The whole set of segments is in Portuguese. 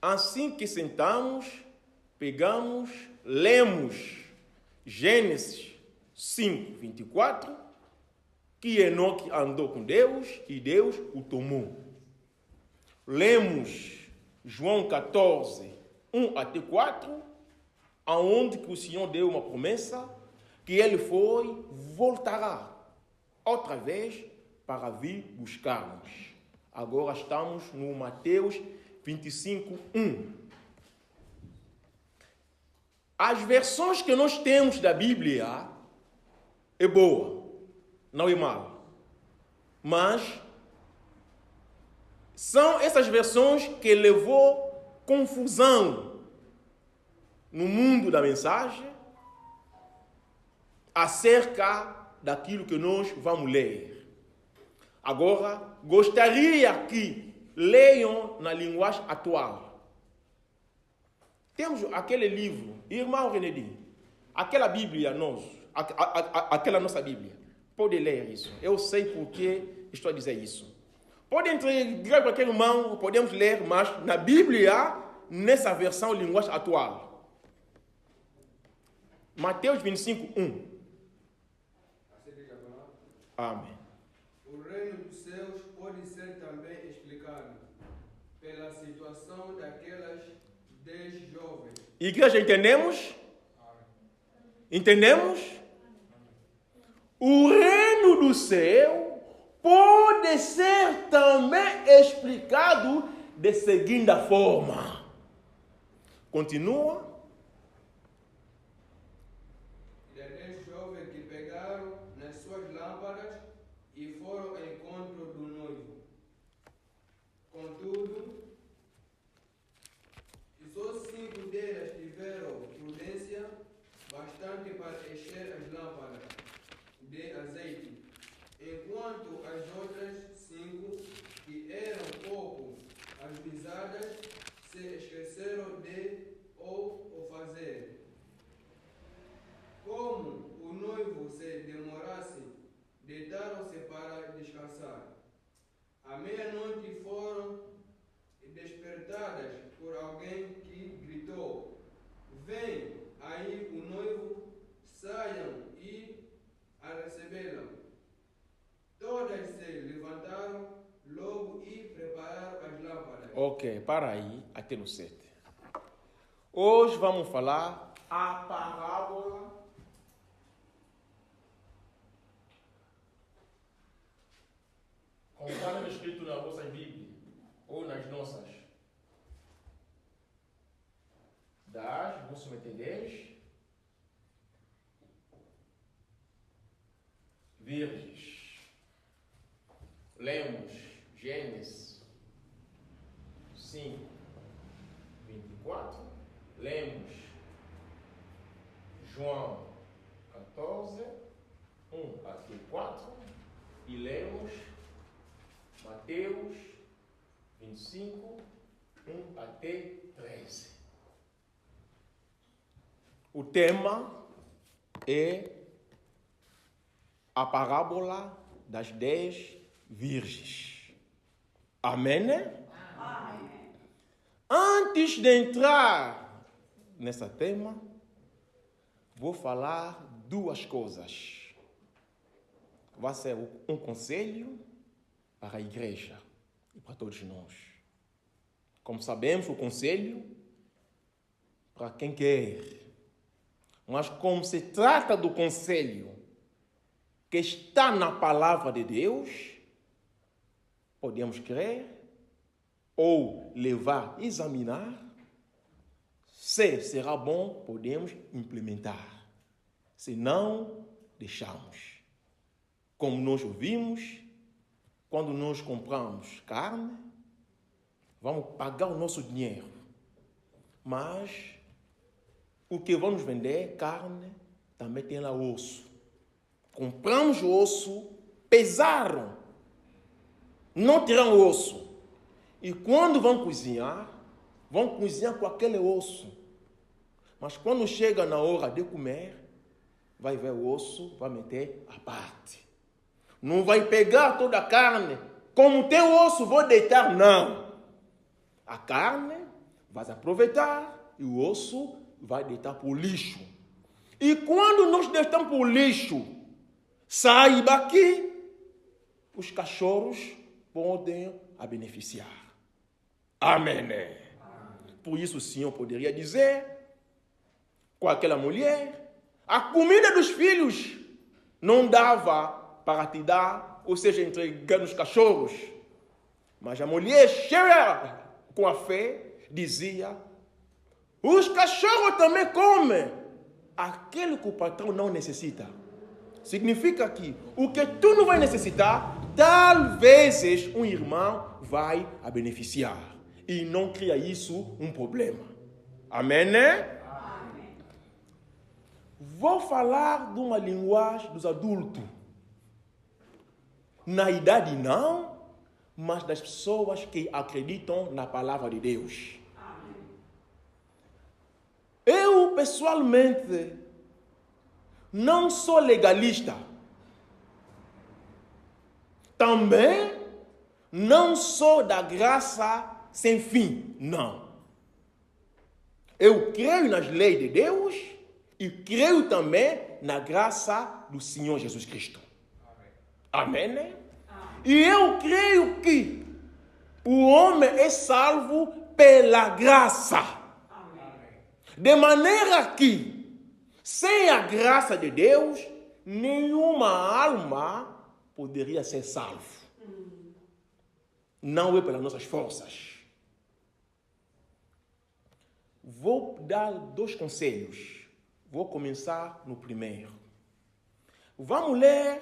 Assim que sentamos, pegamos, lemos Gênesis 5, 24, que Enoque andou com Deus e Deus o tomou. Lemos João 14, 1 até 4, aonde que o Senhor deu uma promessa que ele voltará outra vez para vir buscar-nos. Agora estamos no Mateus 25, 1. As versões que nós temos da Bíblia é boa, não é mal. Mas são essas versões que levou confusão no mundo da mensagem acerca daquilo que nós vamos ler. Agora, gostaria que leiam na linguagem atual. Temos aquele livro, irmão Renedi, aquela Bíblia nossa, aquela nossa Bíblia. Pode ler isso. Eu sei porque estou a dizer isso. Pode entregar qualquer irmão, podemos ler, mas na Bíblia, nessa versão linguagem atual. Mateus 25, 1. Amém. O reino dos céus pode ser também explicado pela situação daquelas 10 jovens. Igreja, entendemos? Entendemos? O reino do céu pode ser também explicado de seguinte forma. Continua. Das 10 jovens que pegaram nas suas lâmpadas e foram ao encontro do noivo. Contudo, só 5 delas tiveram prudência bastante para encher as lâmpadas de azeite, enquanto as outras 5, que eram pouco ajuizadas, se esqueceram de o fazer. Como o noivo se demorasse, deitaram-se para descansar. À meia-noite foram despertadas por alguém que gritou: "Vem aí o noivo, saiam e a recebê-lo." Todas se levantaram logo e prepararam as lâmpadas. Ok, para aí, até no 7. Hoje vamos falar a parábola conforme escrito na vossa Bíblia ou nas nossas. Das, vos me entendeis? Virgens. Lemos Gênesis 5, 24. Lemos João 14, 1 até 4. E lemos Mateus 25, 1 até 13. O tema é a parábola das 10 virgens. Amém? Amém. Antes de entrar nesse tema, vou falar duas coisas. Vai ser um conselho para a igreja e para todos nós. Como sabemos, o conselho para quem quer. Mas como se trata do conselho que está na palavra de Deus, podemos crer ou levar, examinar. Se será bom, podemos implementar. Se não, deixamos. Como nós ouvimos, quando nós compramos carne, vamos pagar o nosso dinheiro. Mas o que vamos vender, carne, também tem lá osso. Compramos o osso, pesaram, não terão osso. E quando vão cozinhar com aquele osso. Mas quando chega na hora de comer, vai ver o osso, vai meter à parte. Não vai pegar toda a carne. Como tem o osso, vou deitar, não. A carne vai aproveitar e o osso vai deitar para o lixo. E quando nós deitamos para o lixo, saiba que os cachorros podem a beneficiar. Amém. Por isso o Senhor poderia dizer com aquela mulher, a comida dos filhos não dava para te dar, ou seja, entregar nos cachorros. Mas a mulher cheia com a fé dizia, os cachorros também comem aquele que o patrão não necessita. Significa que o que tu não vai necessitar, talvez um irmão vai a beneficiar. E não cria isso um problema. Amém, né? Amém. Vou falar de uma linguagem dos adultos. Na idade não, mas das pessoas que acreditam na palavra de Deus. Amém. Eu, pessoalmente, não sou legalista. Também não sou da graça sem fim. Não. Eu creio nas leis de Deus e creio também na graça do Senhor Jesus Cristo. Amém? Amém? E eu creio que o homem é salvo pela graça. Amém. De maneira que, sem a graça de Deus, nenhuma alma poderia ser salva. Não é pelas nossas forças. Vou dar 2 conselhos. Vou começar no primeiro. Vamos ler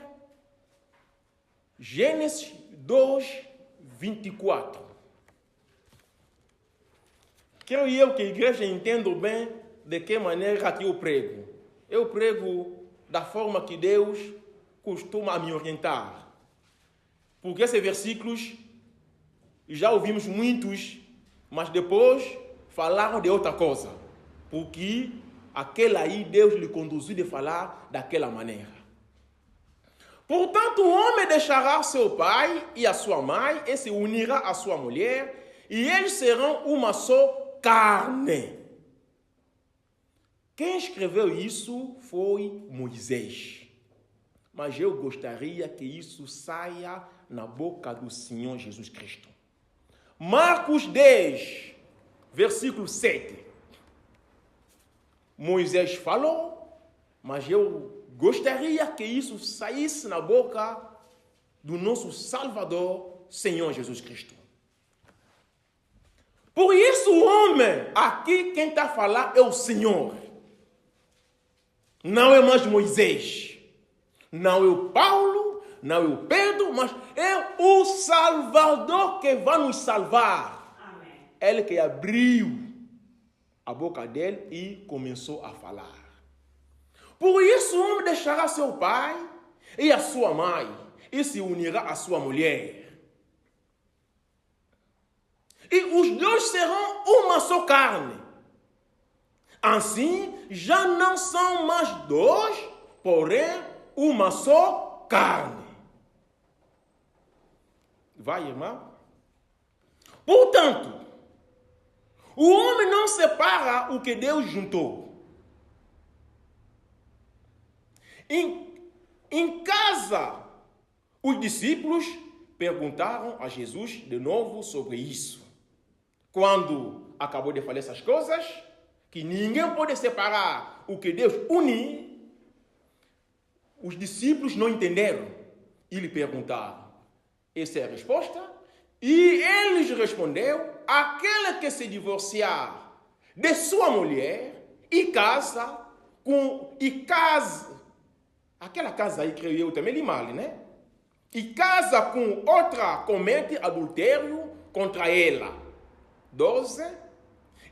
Gênesis 2, 24. Quero eu que a igreja entenda bem de que maneira que eu prego. Eu prego da forma que Deus costuma me orientar. Porque esses versículos, já ouvimos muitos, mas depois falaram de outra coisa. Porque aquele aí Deus lhe conduziu de falar daquela maneira. Portanto, o homem deixará seu pai e a sua mãe e se unirá à sua mulher e eles serão uma só carne. Quem escreveu isso foi Moisés. Mas eu gostaria que isso saia na boca do Senhor Jesus Cristo. Marcos 10, versículo 7. Moisés falou, mas eu gostaria que isso saísse na boca do nosso Salvador, Senhor Jesus Cristo. Por isso o homem, aqui quem está a falar é o Senhor. Não é mais Moisés. Não é o Paulo, não é o Pedro, mas é o Salvador que vai nos salvar. Amém. Ele que abriu a boca dele e começou a falar. Por isso o homem deixará seu pai e a sua mãe e se unirá à sua mulher. E os dois serão uma só carne. Assim, já não são mais dois, porém uma só carne. Vai, irmão? Portanto, o homem não separa o que Deus juntou. Em casa, os discípulos perguntaram a Jesus de novo sobre isso. Quando acabou de falar essas coisas, que ninguém pode separar o que Deus une, os discípulos não entenderam e lhe perguntaram. Essa é a resposta. E ele respondeu, aquele que se divorciar de sua mulher e casa com... Aquela casa aí, creio eu, também de mal, né? E casa com outra, comete adultério contra ela. 12.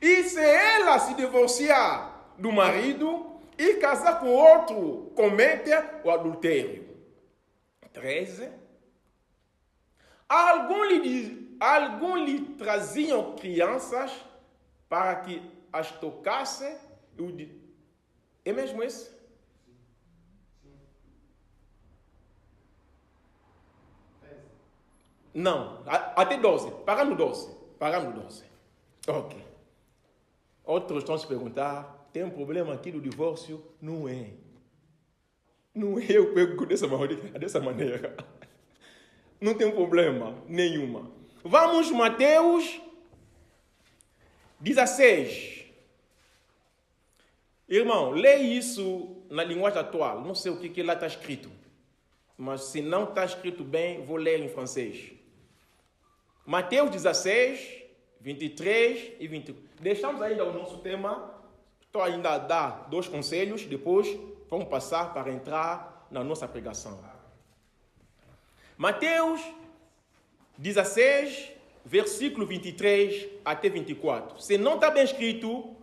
E se ela se divorciar do marido e casar com outro, comete o adultério. 13. Alguns lhe traziam crianças para que as tocasse. É mesmo isso? Não, até 12. Pagamos 12. Ok. Outros estão se perguntar, tem um problema aqui do divórcio? Não é. Não é, eu pego dessa maneira. Não tem problema nenhuma. Vamos, Mateus 16. Irmão, lê isso na linguagem atual. Não sei o que lá está escrito. Mas se não está escrito bem, vou ler em francês. Mateus 16, 23 e 24. Deixamos ainda o nosso tema. Estou ainda a dar 2 conselhos. Depois vamos passar para entrar na nossa pregação. Mateus 16, versículo 23 até 24. Se não está bem escrito,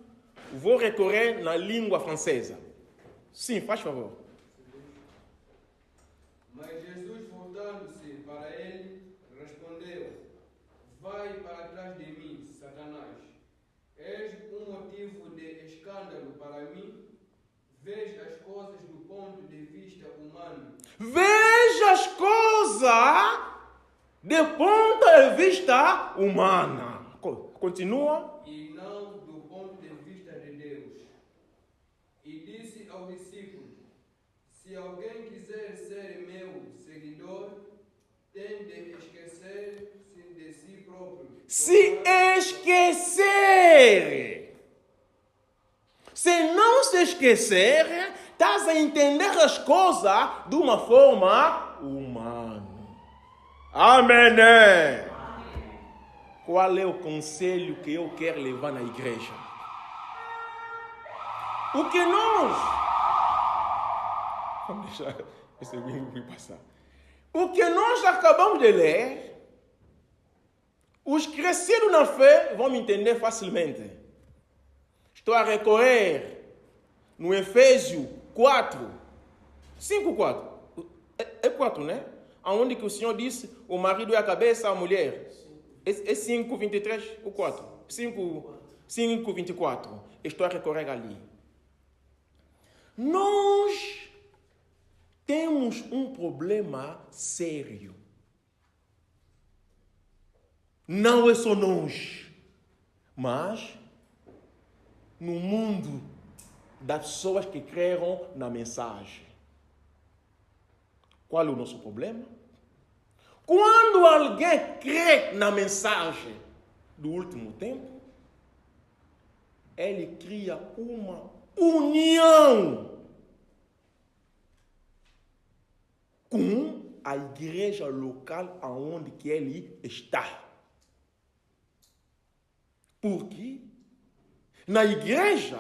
vou recorrer na língua francesa. Sim, faz favor. Mas Jesus, voltando-se para ele, respondeu: Vai para trás de mim, Satanás. És um motivo de escândalo para mim. Veja as coisas do ponto de vista humano. Veja as coisas de ponto de vista humana. Continua. E não do ponto de vista de Deus. E disse ao discípulo: Se alguém quiser ser meu seguidor, tem de esquecer-se de si próprio. Se esquecer. Se não se esquecer, estás a entender as coisas de uma forma humana. Amém. Qual é o conselho que eu quero levar na igreja? O que nós... Vamos deixar esse vídeo passar. O que nós acabamos de ler, os crescidos na fé vão me entender facilmente. Estou a recorrer no Efésios 4, 5, 4. É 4, né? Onde que o Senhor disse, o marido é a cabeça, a mulher. É 5, 23 ou 4? 5, 24. Estou a recorrer ali. Nós temos um problema sério. Não é só nós, mas no mundo das pessoas que creram na mensagem. Qual é o nosso problema? Quando alguém crê na mensagem do último tempo, ele cria uma união com a igreja local aonde que ele está. Porque na igreja,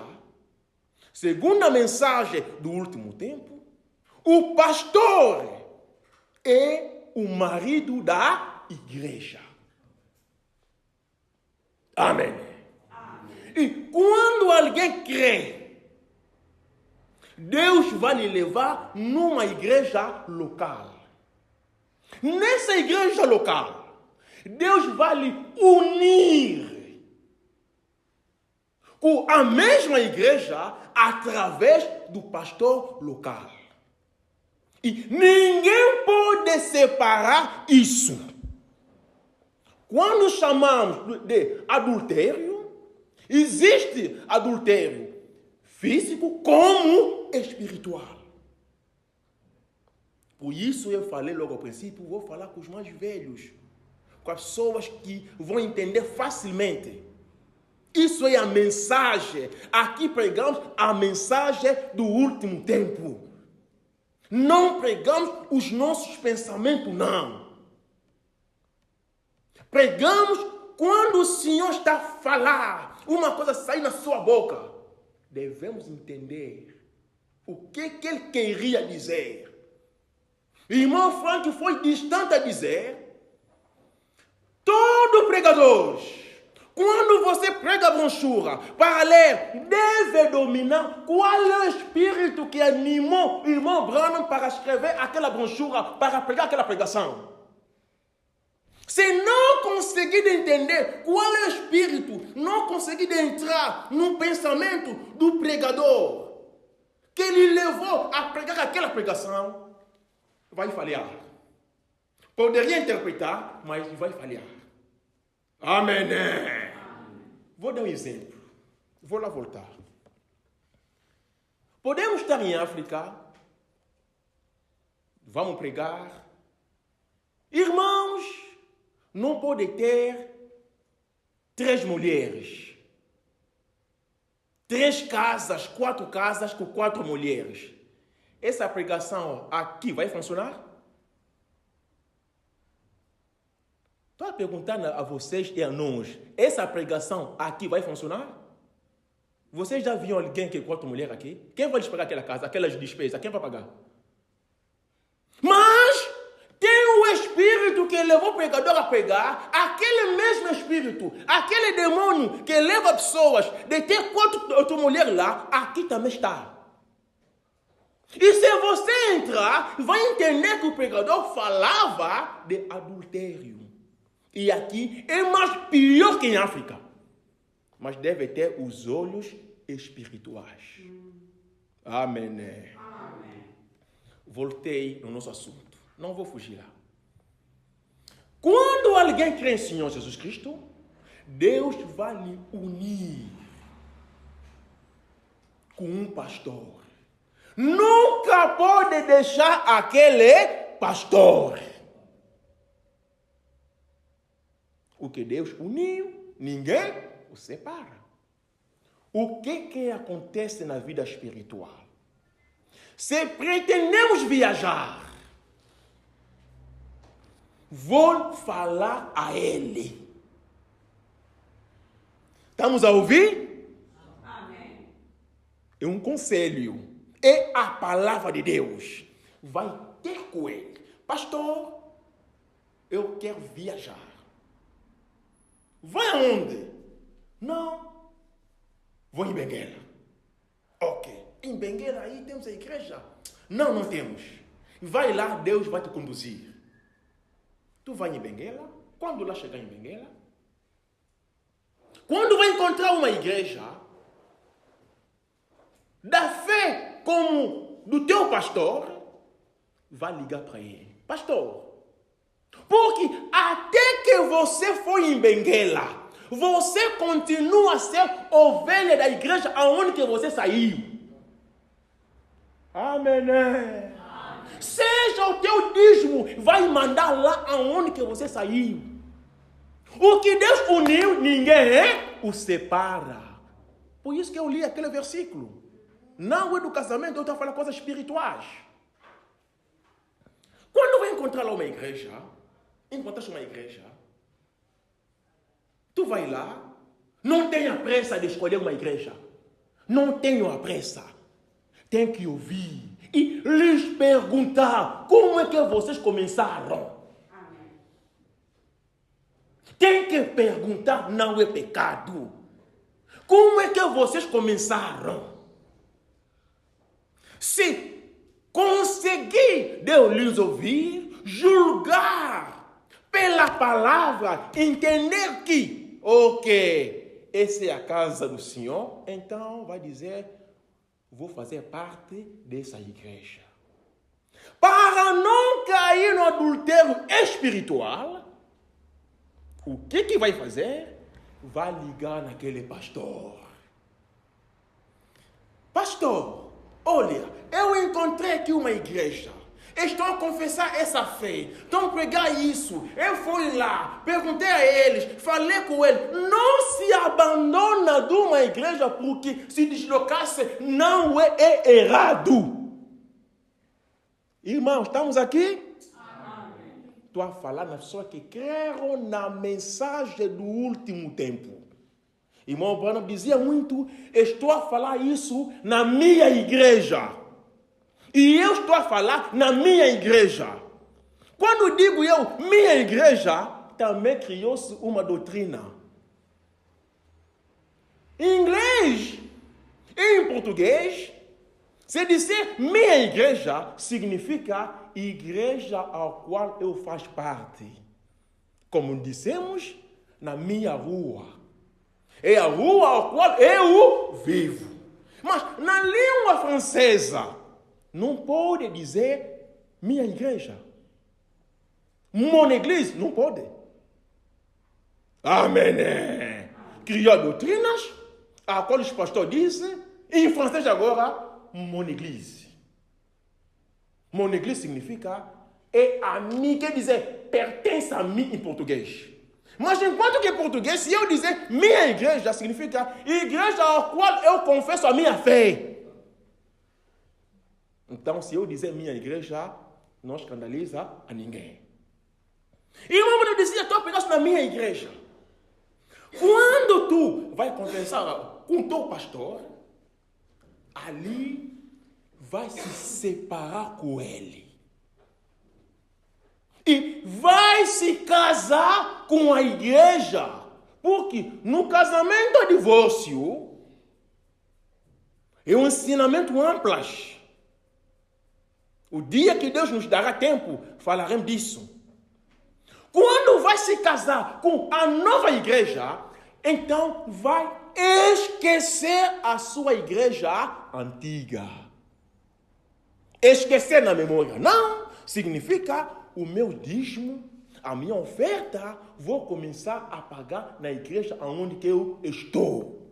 segundo a mensagem do último tempo, o pastor é o marido da igreja. Amém. E quando alguém crê, Deus vai lhe levar numa igreja local. Nessa igreja local, Deus vai lhe unir com a mesma igreja através do pastor local. E ninguém pode separar isso. Quando chamamos de adultério, existe adultério físico como espiritual. Por isso eu falei logo ao princípio, vou falar com os mais velhos, com as pessoas que vão entender facilmente. Isso é a mensagem. Aqui pregamos a mensagem do último tempo. Não pregamos os nossos pensamentos, não. Pregamos quando o Senhor está a falar, uma coisa sai na sua boca. Devemos entender o que ele queria dizer. Irmão Frank foi distante a dizer, todo pregador, quando você prega a brochura para ler, deve dominar qual é o espírito que animou o irmão Branham para escrever aquela brochura, para pregar aquela pregação. Se não conseguir entender qual é o espírito, não conseguir entrar no pensamento do pregador que ele levou a pregar aquela pregação, vai falhar. Poderia interpretar, mas vai falhar. Amém. Vou dar um exemplo. Vou lá voltar. Podemos estar em África, vamos pregar. Irmãos, não pode ter 3 mulheres, 3 casas, 4 casas com 4 mulheres. Essa pregação aqui vai funcionar? Estou a perguntar a vocês e a nós, essa pregação aqui vai funcionar? Vocês já viram alguém que 4 mulheres aqui? Quem vai lhes pagar aquela casa, aquelas despesas? Quem vai pagar? Mas tem o espírito que levou o pregador a pregar, aquele mesmo espírito, aquele demônio que leva pessoas de ter 4 mulheres lá, aqui também está. E se você entrar, vai entender que o pregador falava de adultério. E aqui é mais pior que em África. Mas deve ter os olhos espirituais. Amém. Amém. Voltei no nosso assunto. Não vou fugir lá. Quando alguém crê em Senhor Jesus Cristo, Deus vai lhe unir com um pastor. Nunca pode deixar aquele pastor. O que Deus uniu, ninguém o separa. O que acontece na vida espiritual? Se pretendemos viajar, vou falar a Ele. Estamos a ouvir? Amém. É um conselho. É a palavra de Deus. Vai ter com ele. Pastor, eu quero viajar. Vai aonde? Não. Vou em Benguela. Ok. Em Benguela aí temos a igreja? Não, não temos. Vai lá, Deus vai te conduzir. Tu vai em Benguela? Quando lá chegar em Benguela? Quando vai encontrar uma igreja da fé como do teu pastor, vai ligar para ele. Pastor, porque até que você foi em Benguela, você continua a ser ovelha da igreja aonde que você saiu. Amém. Amém. Seja o teu dízimo, vai mandar lá aonde que você saiu. O que Deus uniu, ninguém o separa. Por isso que eu li aquele versículo. Não é do casamento, eu estou a falar coisas espirituais. Quando vai encontrar lá uma igreja, encontraste uma igreja, tu vai lá, não tenha pressa de escolher uma igreja. Não tenha pressa. Tem que ouvir e lhes perguntar como é que vocês começaram. Amém. Tem que perguntar, não é pecado. Como é que vocês começaram? Se conseguir Deus lhes ouvir, julgar pela palavra, entender que, ok, essa é a casa do Senhor, então vai dizer, vou fazer parte dessa igreja. Para não cair no adultério espiritual, o que vai fazer? Vai ligar naquele pastor. Pastor, olha, eu encontrei aqui uma igreja. Estão a confessar essa fé. Estão a pregar isso. Eu fui lá, perguntei a eles, falei com eles. Não se abandona de uma igreja porque se deslocasse não é errado. Irmãos, estamos aqui? Estou a falar nas pessoas que creram na mensagem do último tempo. Irmão Branham dizia muito, estou a falar isso na minha igreja. E eu estou a falar na minha igreja. Quando digo eu, minha igreja, também criou-se uma doutrina. Em inglês e em português, se disser minha igreja, significa igreja ao qual eu faço parte. Como dissemos, na minha rua. É a rua ao qual eu vivo. Mas na língua francesa, não pode dizer minha igreja. Mon église, não pode. Amém. Criou doutrinas, a qual os pastores dizem, em francês agora, mon église. Mon église significa é a mim, quer dizer, pertence a mim em português. Mas enquanto que em português, se eu dizer minha igreja, significa igreja ao qual eu confesso a minha fé. Então, se eu dizer minha igreja, não escandaliza a ninguém. E eu dizia, estou apenas na minha igreja. Quando tu vai conversar com o teu pastor, ali vai se separar com ele. E vai se casar com a igreja. Porque no casamento ou divórcio, é um ensinamento amplo. O dia que Deus nos dará tempo, falaremos disso. Quando vai se casar com a nova igreja, então vai esquecer a sua igreja antiga. Esquecer na memória. Não, significa o meu dízimo, a minha oferta, vou começar a pagar na igreja onde que eu estou.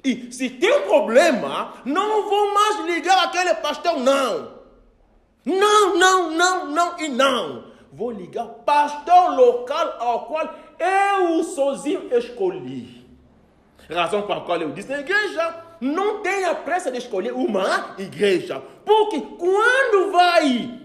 E se tem um problema, não vou mais ligar aquele pastor, não. Não e não. Vou ligar pastor local ao qual eu sozinho escolhi. Razão para a qual eu disse na igreja, não tenha pressa de escolher uma igreja. Porque quando vai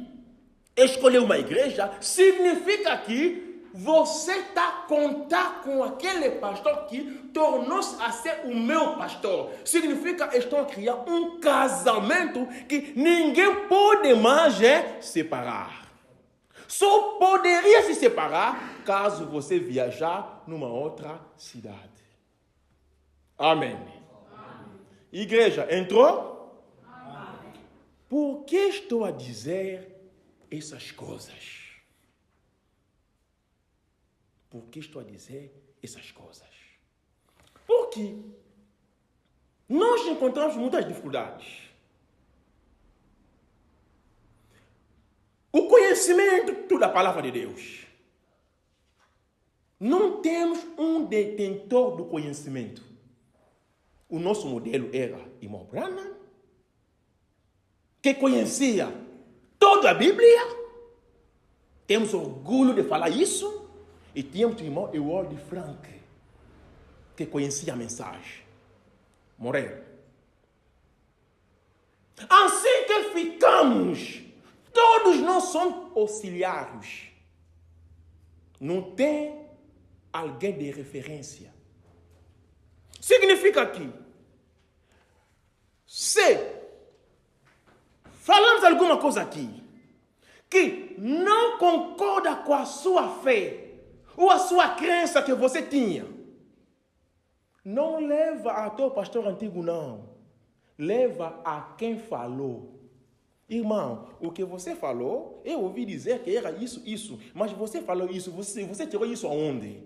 escolher uma igreja, significa que você está a contar com aquele pastor que tornou-se a ser o meu pastor. Significa que estão a criar um casamento que ninguém pode mais separar. Só poderia se separar caso você viajar numa outra cidade. Amém. Amém. Igreja, entrou? Amém. Por que estou a dizer essas coisas? Por que estou a dizer essas coisas? Porque nós encontramos muitas dificuldades. O conhecimento da palavra de Deus. Não temos um detentor do conhecimento. O nosso modelo era irmão Branham, que conhecia toda a Bíblia. Temos orgulho de falar isso. E tínhamos o irmão Ewald Frank, que conhecia a mensagem. Morreu. Assim que ficamos, todos nós somos auxiliares. Não tem alguém de referência. Significa que, se falamos alguma coisa aqui, que não concorda com a sua fé, ou a sua crença que você tinha, não leva a teu pastor antigo, não. Leva a quem falou. Irmão, o que você falou, eu ouvi dizer que era isso. Mas você falou isso, você tirou isso aonde?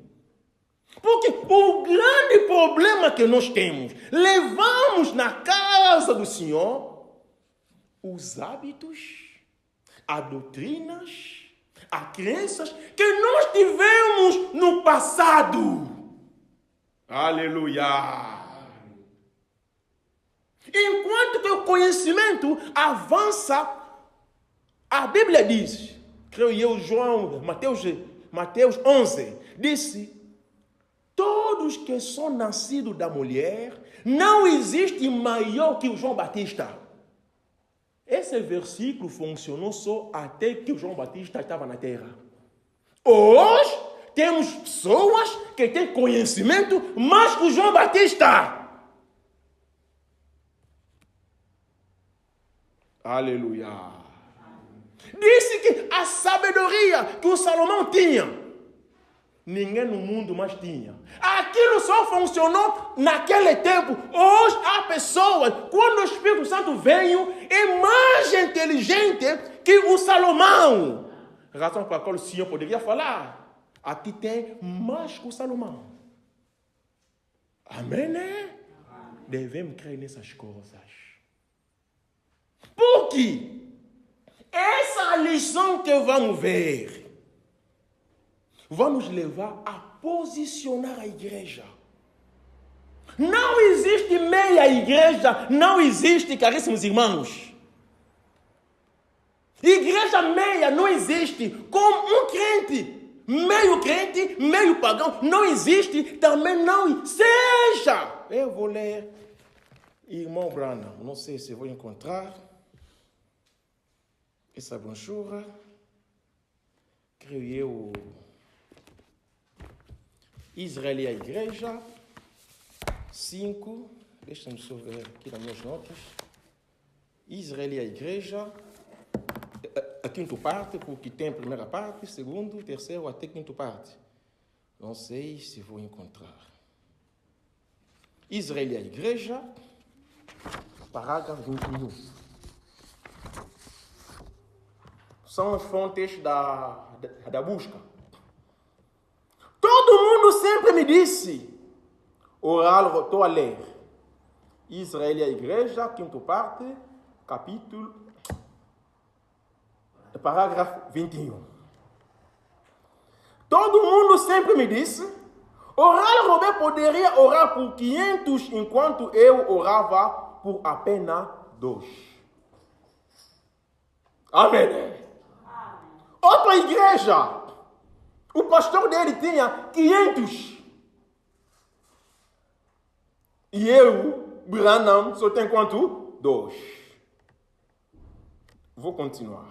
Porque o grande problema que nós temos, levamos na casa do Senhor os hábitos, as doutrinas, as crenças que nós tivemos no passado. Aleluia! Enquanto que o conhecimento avança, a Bíblia diz, creio eu, Mateus 11, disse, todos que são nascidos da mulher, não existe maior que o João Batista. Esse versículo funcionou só até que o João Batista estava na terra. Hoje, temos pessoas que têm conhecimento mais que o João Batista. Aleluia. Disse que a sabedoria que o Salomão tinha, ninguém no mundo mais tinha. Aquilo só funcionou naquele tempo. Hoje há pessoas, quando o Espírito Santo veio, é mais inteligente que o Salomão. Razão para a qual o Senhor poderia falar. Aqui tem mais que o Salomão. Amém, né? Devemos crer nessas coisas. Porque essa lição que vamos ver vai nos levar a posicionar a igreja. Não existe meia igreja, não existe, caríssimos irmãos. Igreja meia não existe. Com um crente, meio pagão, não existe, também não seja. Eu vou ler, irmão Branham, não sei se vou encontrar essa brochura. Creio eu, Israel e a Igreja, 5, deixa-me só ver aqui nas minhas notas. Israel e a Igreja, a quinta parte, porque tem a primeira parte, segundo, terceiro, até quinta parte. Não sei se vou encontrar. Israel e a Igreja, parágrafo 21. São as fontes da busca. Todo mundo sempre me disse, oral, estou a ler, Israel e a Igreja, quinta parte, capítulo, parágrafo 21. Todo mundo sempre me disse, oral Robert poderia orar por 500 enquanto eu orava por apenas 2. Amém. Outra igreja, o pastor dele tinha 500. E eu, Branham, só tenho quanto? 2. Vou continuar.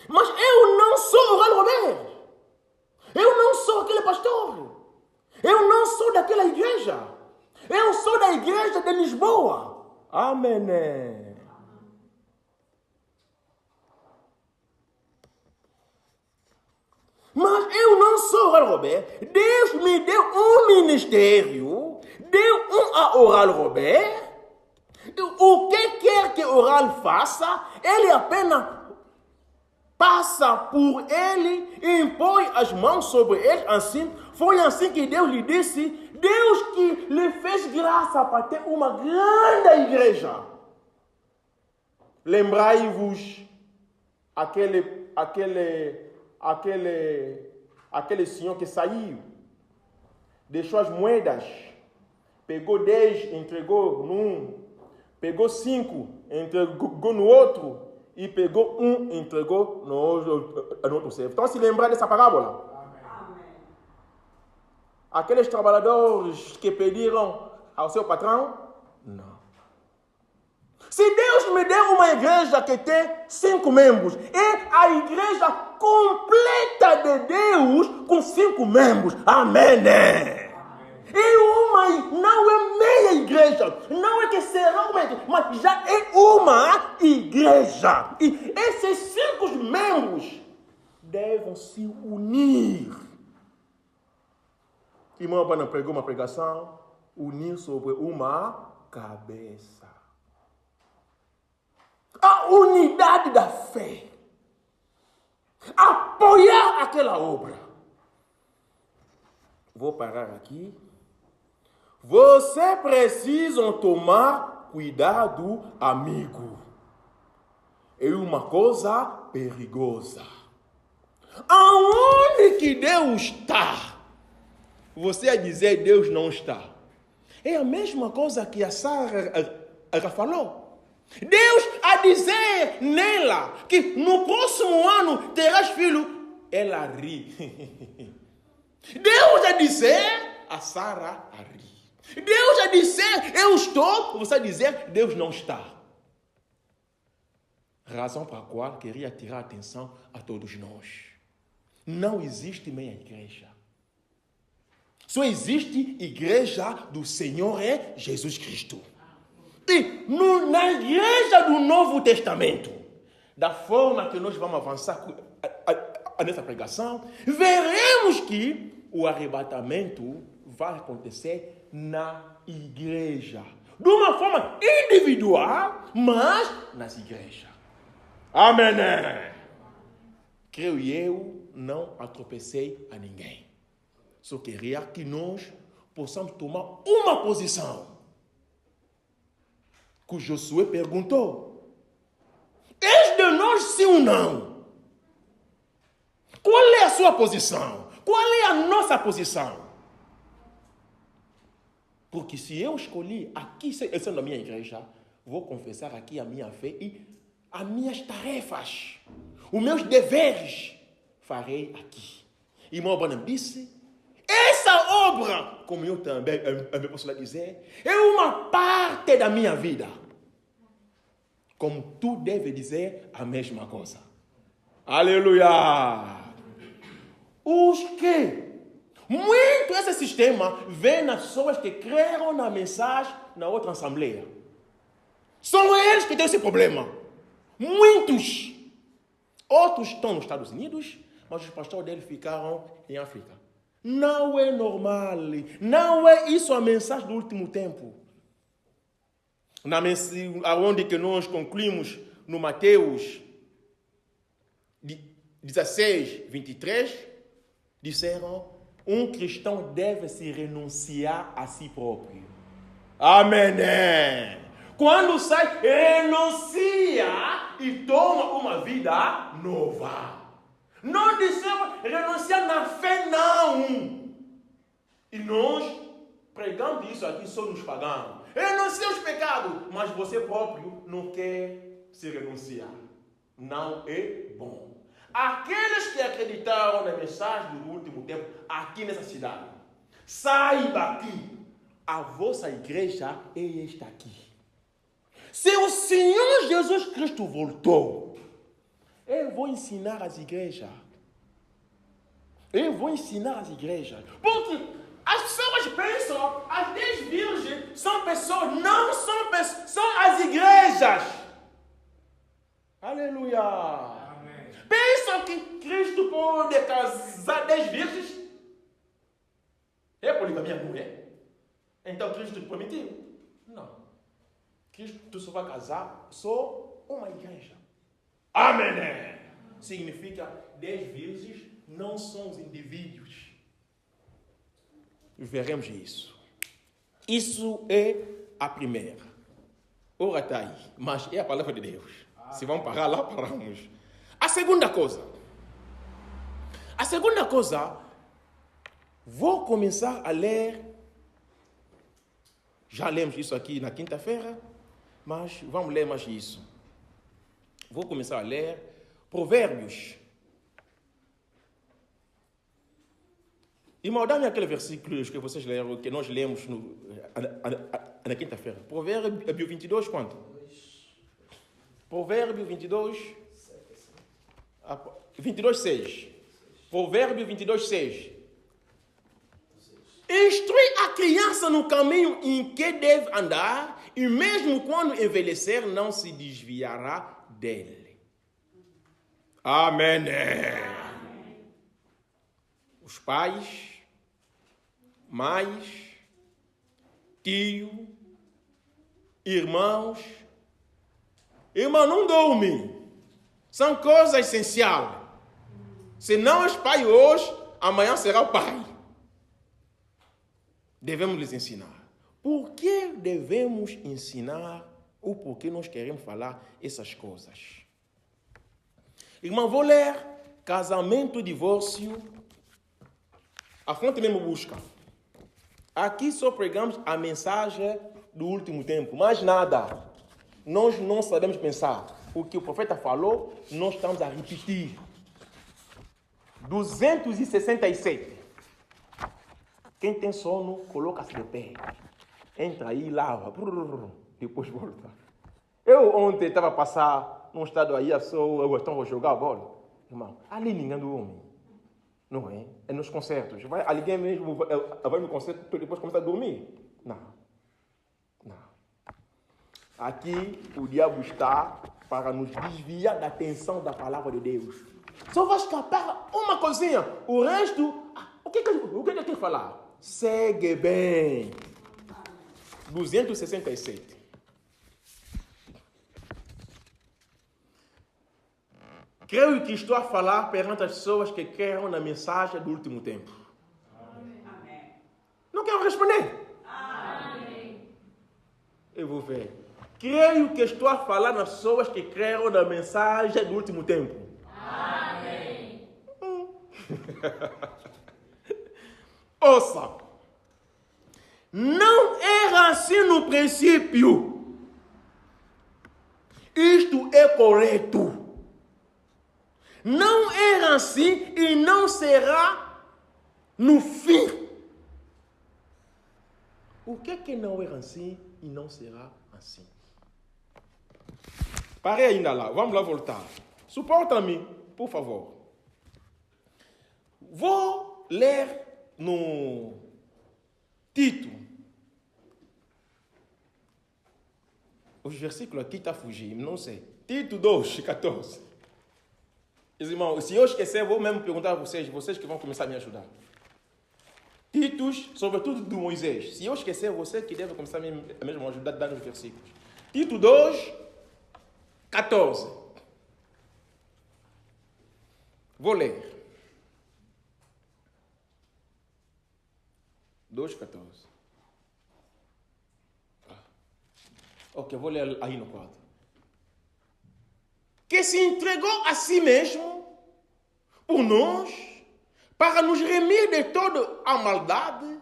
Mas eu não sou o Oral Robert. Eu não sou aquele pastor. Eu não sou daquela igreja. Eu sou da igreja de Lisboa. Amém. Mas eu não sou Oral Robert. Deus me deu um ministério. Deu um a Oral Robert. O que quer que Oral faça, ele apenas passa por ele e impõe as mãos sobre ele. Assim, foi assim que Deus lhe disse. Deus que lhe fez graça para ter uma grande igreja. Lembrai-vos aquele senhor que saiu, deixou as moedas, pegou 10, entregou num, pegou 5, entregou no outro, e pegou 1, entregou no outro servo. Então, se lembrar dessa parábola? Amém. Aqueles trabalhadores que pediram ao seu patrão? Não. Se Deus me deu uma igreja que tem 5 membros, é a igreja completa de Deus com 5 membros. Amém. E uma não é meia igreja, não é que será uma igreja, mas já é uma igreja. E esses 5 membros devem se unir. Irmão Abana pregou uma pregação, unir sobre uma cabeça. A unidade da fé. Apoiar aquela obra. Vou parar aqui. Você precisa tomar cuidado, amigo. É uma coisa perigosa. Aonde que Deus está? Você a dizer Deus não está. É a mesma coisa que a Sara falou. Deus a dizer nela que no próximo ano terás filho, ela ri. Deus a dizer, a Sara a ri. Deus a dizer, eu estou, você a dizer, Deus não está. Razão para a qual queria tirar a atenção a todos nós. Não existe meia igreja. Só existe igreja do Senhor é Jesus Cristo. E na igreja do Novo Testamento, da forma que nós vamos avançar nessa pregação, veremos que o arrebatamento vai acontecer na igreja. De uma forma individual, mas nas igrejas. Amém. Creio eu, não atropecei a ninguém. Só queria que nós possamos tomar uma posição. Que Josué perguntou: és de nós sim ou não? Qual é a sua posição? Qual é a nossa posição? Porque se eu escolhi aqui, sendo na minha igreja, vou confessar aqui a minha fé e as minhas tarefas, os meus deveres, farei aqui. Irmão Branham disse, essa obra, como eu também posso dizer, é uma parte da minha vida. Como tu deve dizer a mesma coisa. Aleluia! Os que? Muito esse sistema vem nas pessoas que creram na mensagem na outra assembleia. São eles que têm esse problema. Muitos. Outros estão nos Estados Unidos, mas os pastores deles ficaram em África. Não é normal. Não é isso a mensagem do último tempo. Onde que nós concluímos no Mateus 16, 23, disseram, um cristão deve se renunciar a si próprio. Amém. Quando sai, renuncia e toma uma vida nova. Não dissemos renunciar na fé, não. E nós pregamos isso aqui, só nos pagamos. Renuncia os pecados, mas você próprio não quer se renunciar. Não é bom. Aqueles que acreditaram na mensagem do último tempo, aqui nessa cidade, saiba que a vossa igreja é esta aqui. Se o Senhor Jesus Cristo voltou, eu vou ensinar as igrejas. Eu vou ensinar as igrejas. Porque as pessoas pensam, as 10 virgens são pessoas, não são pessoas, são as igrejas. Aleluia. Amém. Pensam que Cristo pode casar 10 virgens? É poligamia, não é? Então Cristo permitiu? Não. Cristo só vai casar só uma igreja. Amém. Significa 10 virgens não são os indivíduos. Veremos isso. Isso é a primeira. Ora está aí, mas é a palavra de Deus. Se vamos parar lá, paramos. A segunda coisa, vou começar a ler, já lemos isso aqui na quinta-feira, mas vamos ler mais isso. Vou começar a ler Provérbios. Irmão, dá-me aquele versículo que vocês leram, que nós lemos na quinta-feira. Provérbio 22, quanto? Provérbio 22, 6. Provérbio 22, 6. Instrui a criança no caminho em que deve andar, e mesmo quando envelhecer, não se desviará dele. Amém. Os pais, mães, tio, irmãos, irmão, não dorme. São coisas essenciais. Se não és pai hoje, amanhã será o pai. Devemos lhes ensinar. Por que devemos ensinar ou por que nós queremos falar essas coisas? Irmão, vou ler casamento, divórcio. A fonte mesmo busca. Aqui só pregamos a mensagem do último tempo, mais nada. Nós não sabemos pensar. O que o profeta falou, nós estamos a repetir. 267. Quem tem sono, coloca-se de pé. Entra aí, lava. Depois volta. Eu ontem estava a passar num estado aí, eu estava a jogar a bola. Irmão, ali ninguém dorme. Não é? É nos concertos. Alguém mesmo vai no concerto e depois começa a dormir? Não. Aqui o diabo está para nos desviar da atenção da palavra de Deus. Só vai escapar uma coisinha. O resto, o que ele quer falar? Segue bem. 267. Creio que estou a falar perante as pessoas que querem na mensagem do último tempo. Amém. Não quero responder? Amém. Eu vou ver. Creio que estou a falar nas pessoas que creem na mensagem do último tempo. Amém. Ouça. não era assim no princípio. Isto é correto. Não era assim e não será no fim. O que não era assim e não será assim? Parei ainda lá, vamos lá voltar. Suporta-me, por favor. Vou ler no Tito. Os versículos aqui estão fugindo, não sei. Tito 2, 14. Irmãos, se eu esquecer, vou mesmo perguntar a vocês que vão começar a me ajudar. Titos, sobretudo do Moisés. Se eu esquecer, você que deve começar a mesmo ajudar a dar os versículos. Tito 2, 14. Vou ler. 2, 14. Ok, vou ler aí no quadro. Que se entregou a si mesmo por nós, para nos remir de toda a maldade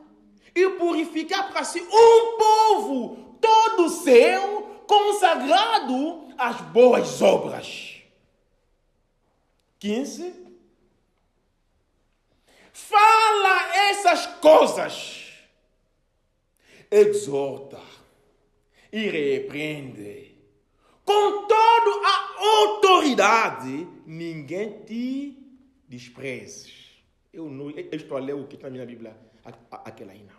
e purificar para si um povo todo seu, consagrado às boas obras. 15. Fala essas coisas, exorta e repreende com toda a autoridade, ninguém te desprezes. Eu estou a ler o que está na minha Bíblia, aquela aí não.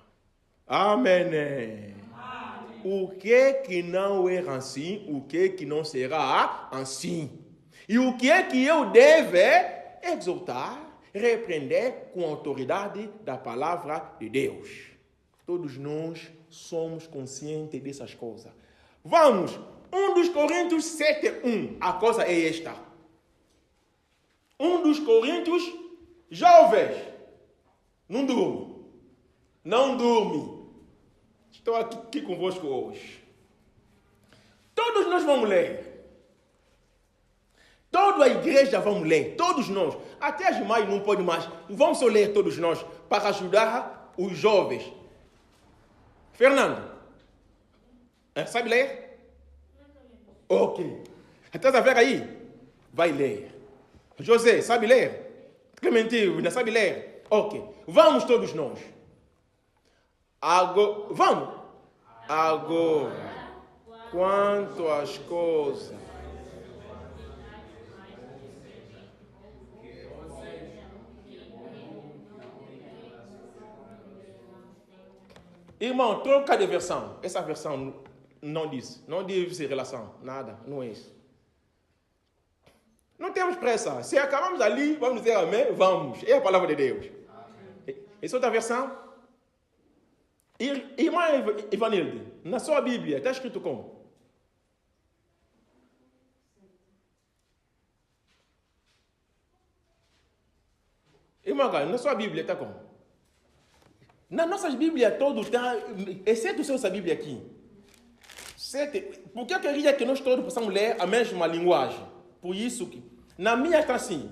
Amém. Amém. O que não é assim, o que não será assim. E o que eu devo exortar, repreender com a autoridade da palavra de Deus. Todos nós somos conscientes dessas coisas. Vamos, 1 dos Coríntios 7:1. A coisa é esta. 1 dos Coríntios, jovens, não durmo. Não dorme. Estou aqui convosco hoje. Todos nós vamos ler. Toda a igreja vamos ler. Todos nós. Até as mães não podem mais. Vamos só ler todos nós para ajudar os jovens. Fernando, sabe ler? Ok. Estás a ver aí? Vai ler. José, sabe ler? Clementino, ainda sabe ler? Ok. Vamos todos nós. Agora, vamos. Agora, quanto às coisas irmão, troca de versão. Essa versão não diz. Não diz relação. Nada. Não é isso. Não temos pressa. Se acabamos ali, vamos dizer amém. Vamos. É a palavra de Deus. Essa outra versão. Irmã Ivanilde, na sua Bíblia, está escrito como? Irmã, na sua Bíblia está como? Na nossa Bíblia todos está, exceto a sua Bíblia aqui. Por que eu queria que nós todos possamos ler a mesma linguagem? Por isso que, na minha está assim.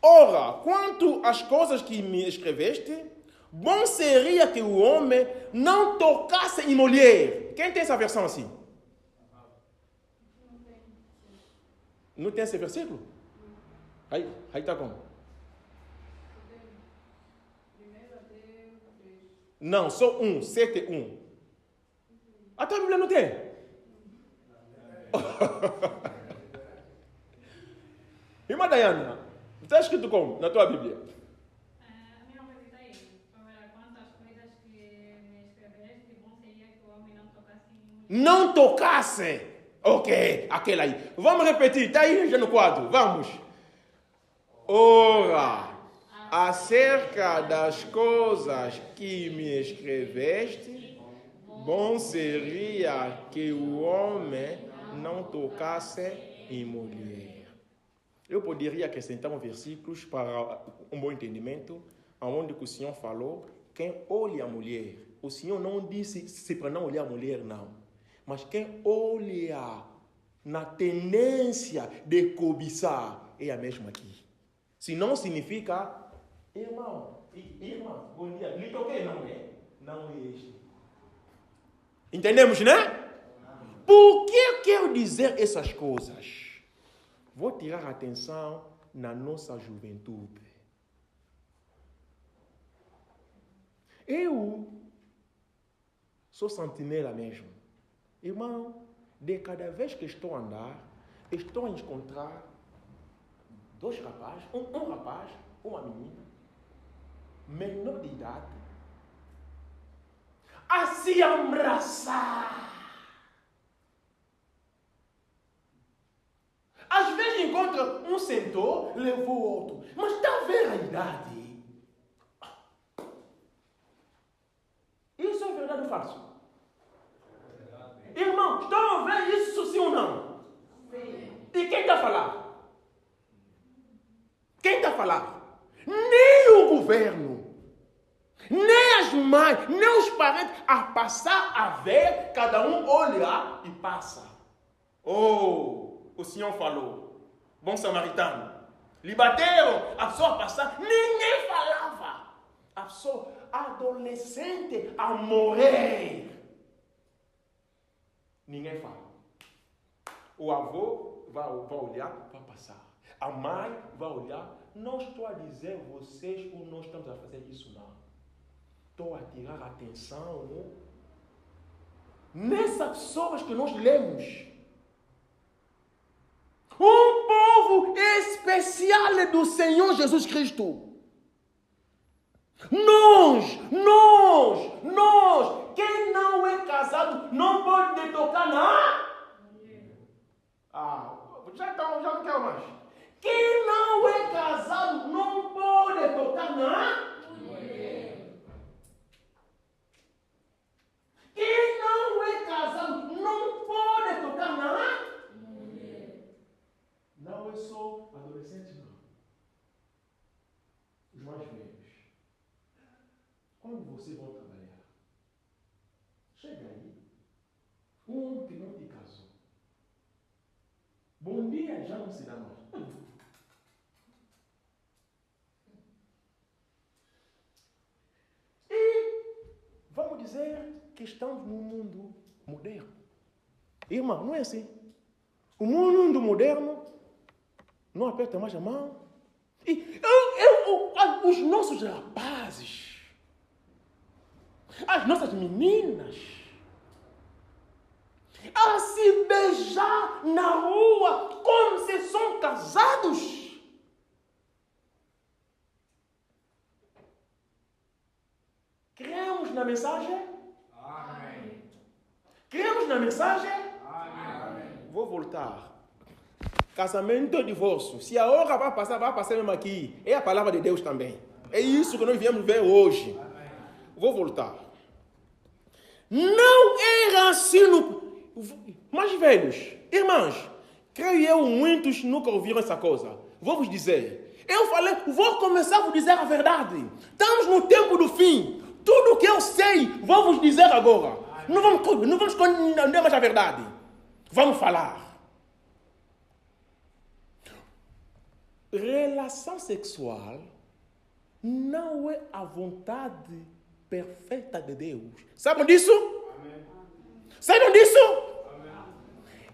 Ora, quanto às coisas que me escreveste, bom seria que o homem não tocasse em mulher. Quem tem essa versão assim? Não tem esse versículo? Aí está como? Não, só 7:1. A tua Bíblia não tem? Irmã Dayana, está escrito como na tua Bíblia? A mesma coisa está aí. Quantas coisas que me escreveste, bom seria que o homem não tocasse em mulher. Não tocasse! Ok, aquela aí. Vamos repetir, está aí já no quadro. Vamos. Ora, acerca das coisas que me escreveste, bom seria que o homem não tocasse em mulher. Eu poderia acrescentar versículos para um bom entendimento, onde o Senhor falou, quem olha a mulher, o Senhor não disse se para não olhar a mulher, não. Mas quem olha na tendência de cobiçar, é a mesma aqui. Se não significa, irmã, bom dia, lhe toquei, não é? Não é este. Entendemos, né? Por que eu quero dizer essas coisas? Vou tirar a atenção na nossa juventude. Eu sou sentinela mesmo. Irmão, de cada vez que estou a andar, estou a encontrar dois rapazes, um rapaz, uma menina, menor de idade, a se abraçar. Às vezes encontra um sentou, levou o outro. Mas está a ver a idade. Isso é verdade ou falso? Irmão, estão a ver isso sim ou não? Sim. E quem está a falar? Quem está a falar? Nem o governo, nem as mães, nem os parentes a passar a ver, cada um olha e passa. Oh! O Senhor falou, bom samaritano, lhe bateram, a pessoa passar, ninguém falava. A pessoa adolescente a morrer, ninguém fala. O avô vai olhar, vai passar. A mãe vai olhar. Não estou a dizer vocês ou nós estamos a fazer isso, não. Estou a tirar a atenção nessas pessoas que nós lemos. Um povo especial do Senhor Jesus Cristo. Nós, quem não é casado não pode tocar na... já não quero mais. Quem não é casado não pode tocar na... Quem não é casado não pode tocar na... Não é só adolescente, não. Os mais velhos. Quando vocês vão trabalhar, chega aí, um que não te casou. Bom dia já não se dá mais. E vamos dizer que estamos num mundo moderno. Irmão, não é assim. O mundo moderno não aperta mais a mão. E os nossos rapazes, as nossas meninas, a se beijar na rua como se são casados. Cremos na mensagem? Amém. Cremos na mensagem? Amém. Vou voltar. Casamento ou divórcio. Se a hora vai passar mesmo aqui. É a palavra de Deus também. É isso que nós viemos ver hoje. Amém. Vou voltar. Não era assim no... Mais velhos, irmãos, creio eu, muitos nunca ouviram essa coisa. Vou vos dizer. Eu falei, vou começar a vos dizer a verdade. Estamos no tempo do fim. Tudo o que eu sei, vou vos dizer agora. Não vamos esconder mais a verdade. Vamos falar. Relação sexual não é a vontade perfeita de Deus. Sabem disso? Amém. Sabem disso? Amém.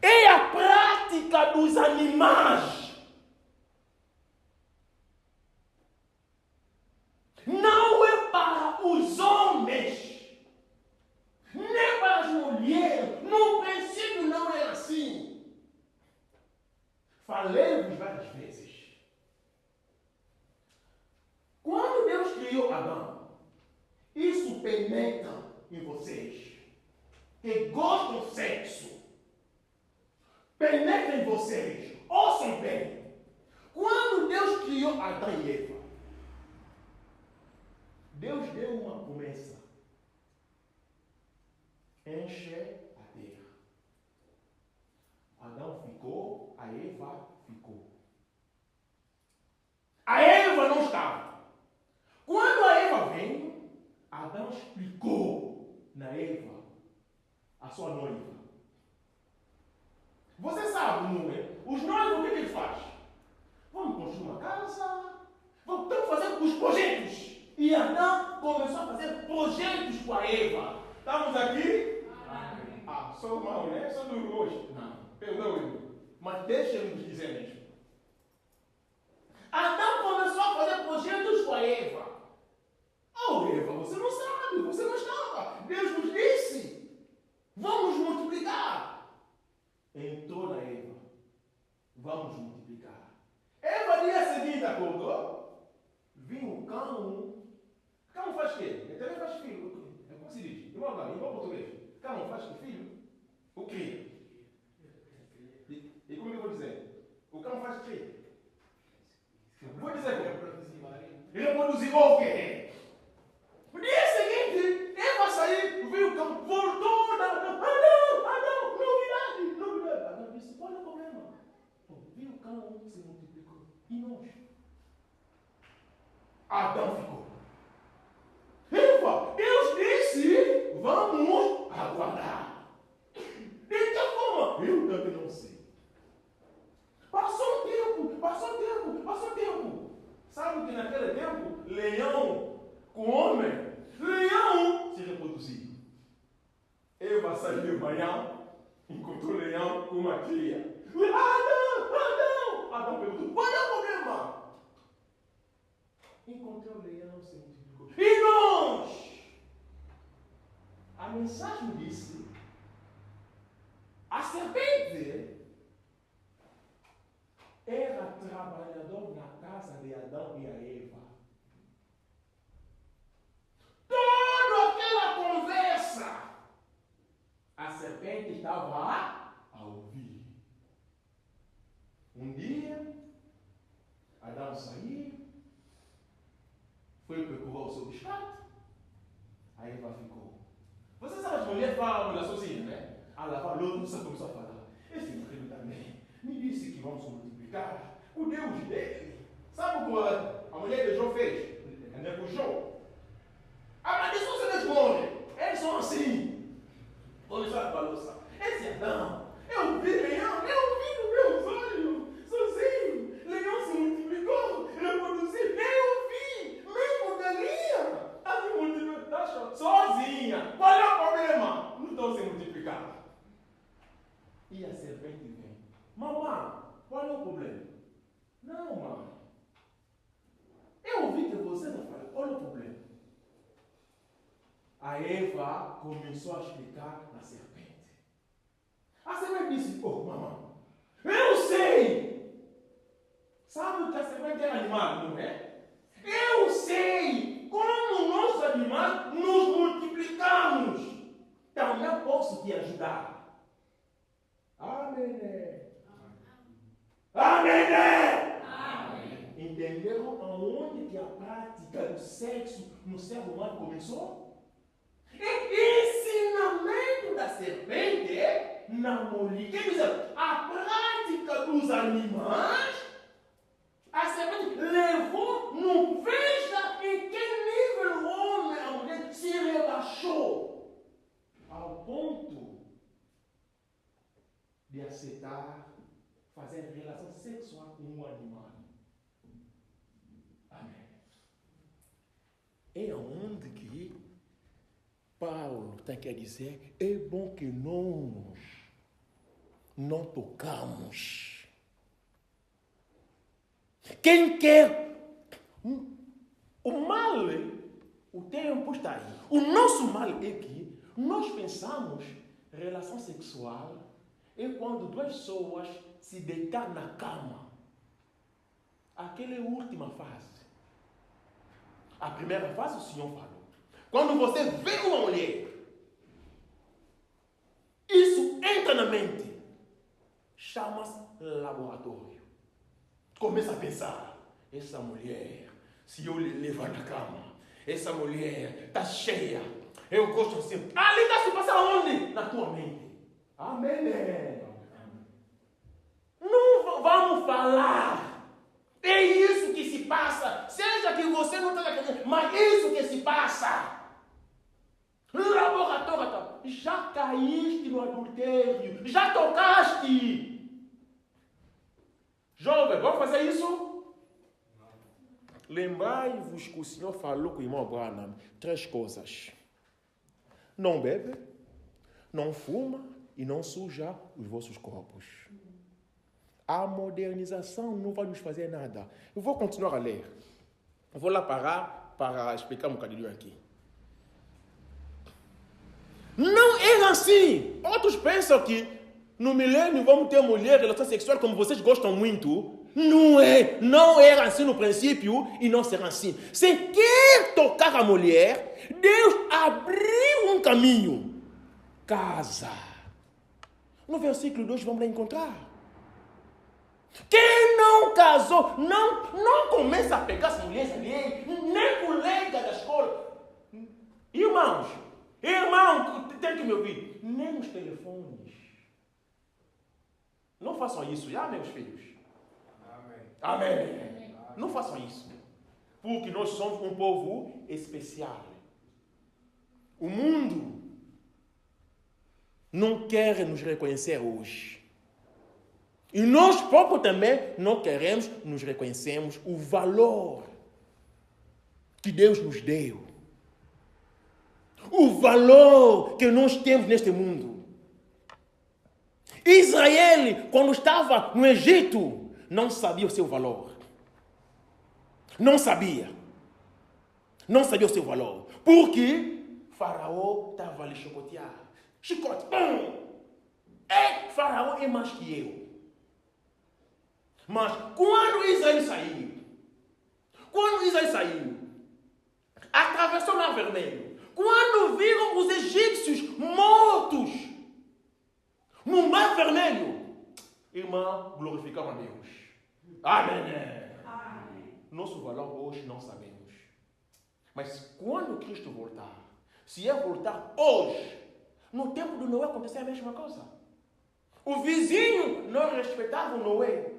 É a prática dos animais. Não é para os homens, nem para as mulheres. No princípio não é assim. Falei-vos várias vezes. Quando Deus criou Adão, isso penetra em vocês, que gostam do sexo. Penetra em vocês. Ouçam bem. Quando Deus criou Adão e Eva, Deus deu uma promessa. Enche a terra. Adão ficou, a Eva ficou. A Eva não estava. Quando a Eva veio, Adão explicou na Eva, a sua noiva. Você sabe, não é? Os noivos, o que eles fazem? Vamos construir uma casa, vamos fazer os projetos. E Adão começou a fazer projetos com a Eva. Estamos aqui? sou mau, né? Sou duro hoje. Não, perdoe-me. Mas deixem-nos dizer mesmo. Adão começou a fazer projetos com a Eva. Oh, Eva, você não sabe, você não estava. Deus nos disse, vamos multiplicar. Entrou na Eva, vamos multiplicar. Eva, dia seguinte, acordou, viu o cão. Cão faz o quê? Ele também faz filho. Como se diz? Igual português. Cão faz que filho? O cria. E como eu vou dizer? O cão faz o quê? Vou dizer ele reproduziu o quê? No dia seguinte, Eva saiu, viu o cão, voltou, novidade. Adão disse, qual é o problema? Viu o cão se multiplicou. E nós? Adão ficou. Eva, Deus disse, vamos aguardar. De que forma? Eu também não sei. Passou tempo. Sabe que naquele tempo, leão com homem, leão se reproduziu. Eva saiu de manhã, encontrou o leão com uma cria. Adão perguntou, qual é o problema? Encontrou o leão, se multiplicou. E nós? A mensagem disse, a serpente era trabalhador na casa de Adão e a Eva. Toda aquela conversa, a serpente estava a ouvir. Um dia, Adão saiu, foi procurar o seu biscate, a Eva ficou. Você sabe, as mulheres falam sozinhas, né? Ela falou, não sabe como só falar. Esse marido também me disse que vamos multiplicar o Deus dele. Sabe o que a mulher de Jó fez? Andou com Jó. Mas isso você não esconde. Eles são assim. Começaram a balançar. Esse Adão, eu vi leão, eu vi nos meus olhos, sozinho. Leão se multiplicou, reproduziu. Eu vi, mesmo galinha, está se multiplicando sozinha. Qual é o problema? Não estão se multiplicando. E a serpente vem. Mamãe, qual é o problema? Não, mãe. Eu ouvi que você não falou. Qual é o problema? A Eva começou a explicar na serpente. A serpente disse, mamãe, eu sei. Sabe que a serpente é animal, não é? Eu sei como nós animais nos multiplicamos. Também posso te ajudar. Amém. Entenderam aonde que a prática do sexo no ser humano começou? Ensinamento da serpente na mulher. Quer dizer, a prática dos animais, a serpente levou, não veja em que nível o homem, a mulher se rebaixou ao ponto de aceitar fazer relação sexual com um animal. Amém. É onde que Paulo tem que dizer, é bom que nós não tocamos. Quem quer o mal, o tempo está aí. O nosso mal é que nós pensamos relação sexual é quando duas pessoas se deitar na cama. Aquela é a última fase. A primeira fase o Senhor falou. Quando você vê uma mulher, isso entra na mente. Chama-se laboratório. Começa a pensar, essa mulher, se eu lhe levar na cama, essa mulher está cheia, eu gosto assim. Ali está se passando onde? Na tua mente. Amém. Não vamos falar. É isso que se passa. Seja que você não está acreditando, mas isso que se passa. Laboratório. Já caíste no adultério. Já tocaste. Jovem, vamos fazer isso? Lembrai-vos que o Senhor falou com o irmão Branham 3 coisas. Não bebe, não fuma e não suja os vossos corpos. A modernização não vai nos fazer nada. Eu vou continuar a ler. Eu vou lá parar para explicar um bocadinho aqui. Não era assim. Outros pensam que no milênio vamos ter mulher, relação sexual como vocês gostam muito. Não é. Não era assim no princípio e não será assim. Se quer tocar a mulher, Deus abriu um caminho. Casa. No versículo 2 vamos lá encontrar. Quem não casou, não começa a pegar as mulheres ali, nem colega da escola. Irmão, tem que me ouvir. Nem nos telefones. Não façam isso, já, meus filhos? Amém. Não façam isso. Porque nós somos um povo especial. O mundo não quer nos reconhecer hoje. E nós próprios também não queremos nos reconhecermos o valor que Deus nos deu. O valor que nós temos neste mundo. Israel, quando estava no Egito, não sabia o seu valor. Não sabia. Não sabia o seu valor. Porque Faraó estava a lhe chicotear. Chicote. Faraó é mais que eu. Mas quando Israel saiu, atravessou o Mar Vermelho, quando viram os egípcios mortos no Mar Vermelho, irmão, glorificaram a Deus. Amém. Nosso valor hoje não sabemos. Mas quando Cristo voltar, se ele voltar hoje, no tempo de Noé aconteceu a mesma coisa. O vizinho não respeitava o Noé.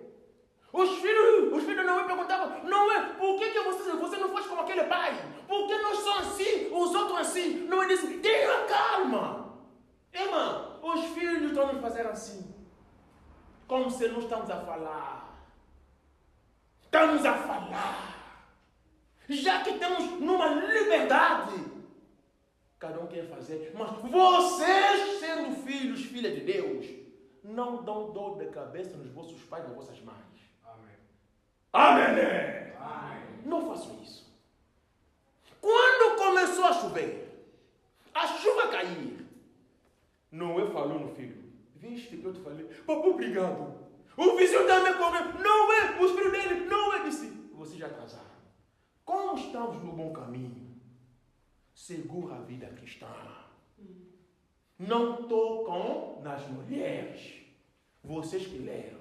Os filhos de Noé perguntavam: Noé, por que você não faz como aquele pai? Por que nós somos assim, os outros assim? Noé disse: tenha calma. Irmão, os filhos estão nos fazendo assim. Como se não estamos a falar. Estamos a falar. Já que estamos numa liberdade. Cada um quer fazer. Mas vocês, sendo filhas de Deus, não dão dor de cabeça nos vossos pais e nas vossas mães. Amém. Não façam isso. Quando começou a chover, a chuva cair, Noé falou no filho: viste que eu te falei? Papai, obrigado. O vizinho também correu. Noé, os filhos dele. Noé disse: vocês já atrasaram. Como estamos no bom caminho, segura a vida cristã. Não tocam nas mulheres. Vocês que leram.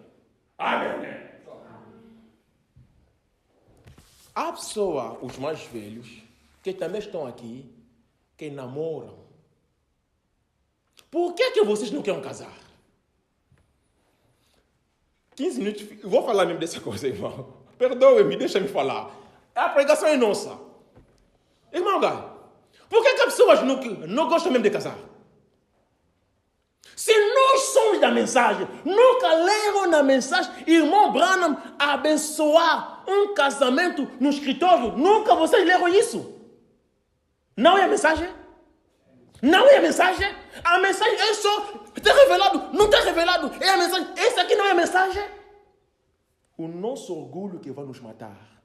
Amém. Há pessoas, os mais velhos, que também estão aqui, que namoram. Por que vocês não querem casar? 15 minutos, eu vou falar mesmo dessa coisa, irmão. Perdoe-me, deixa-me falar. A pregação é nossa. Irmão Gai, por que as pessoas não gostam mesmo de casar? Se nós somos da mensagem, nunca leram na mensagem, irmão Branham, abençoar um casamento no escritório. Nunca vocês leram isso. Não é a mensagem? Não é a mensagem? A mensagem é só, está revelado, não está revelado, é a mensagem. Esse aqui não é a mensagem? O nosso orgulho que vai nos matar.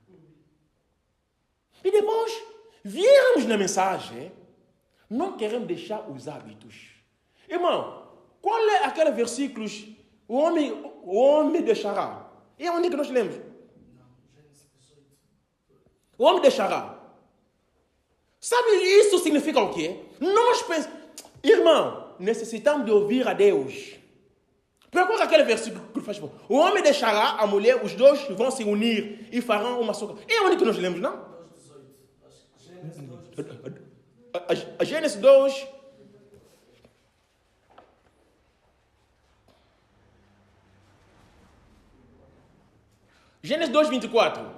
E depois, viemos na mensagem, não queremos deixar os hábitos. Irmão, qual é aquele versículo? O homem deixará. É onde que nós lemos? O homem deixará. Sabe, isso significa o quê? Nós pensamos, irmão, necessitamos de ouvir a Deus. Procura aquele versículo que faz. O homem deixará a mulher, os dois vão se unir e farão uma só. É onde que nós lemos, não? A Gênesis 2. Gênesis 2, 24.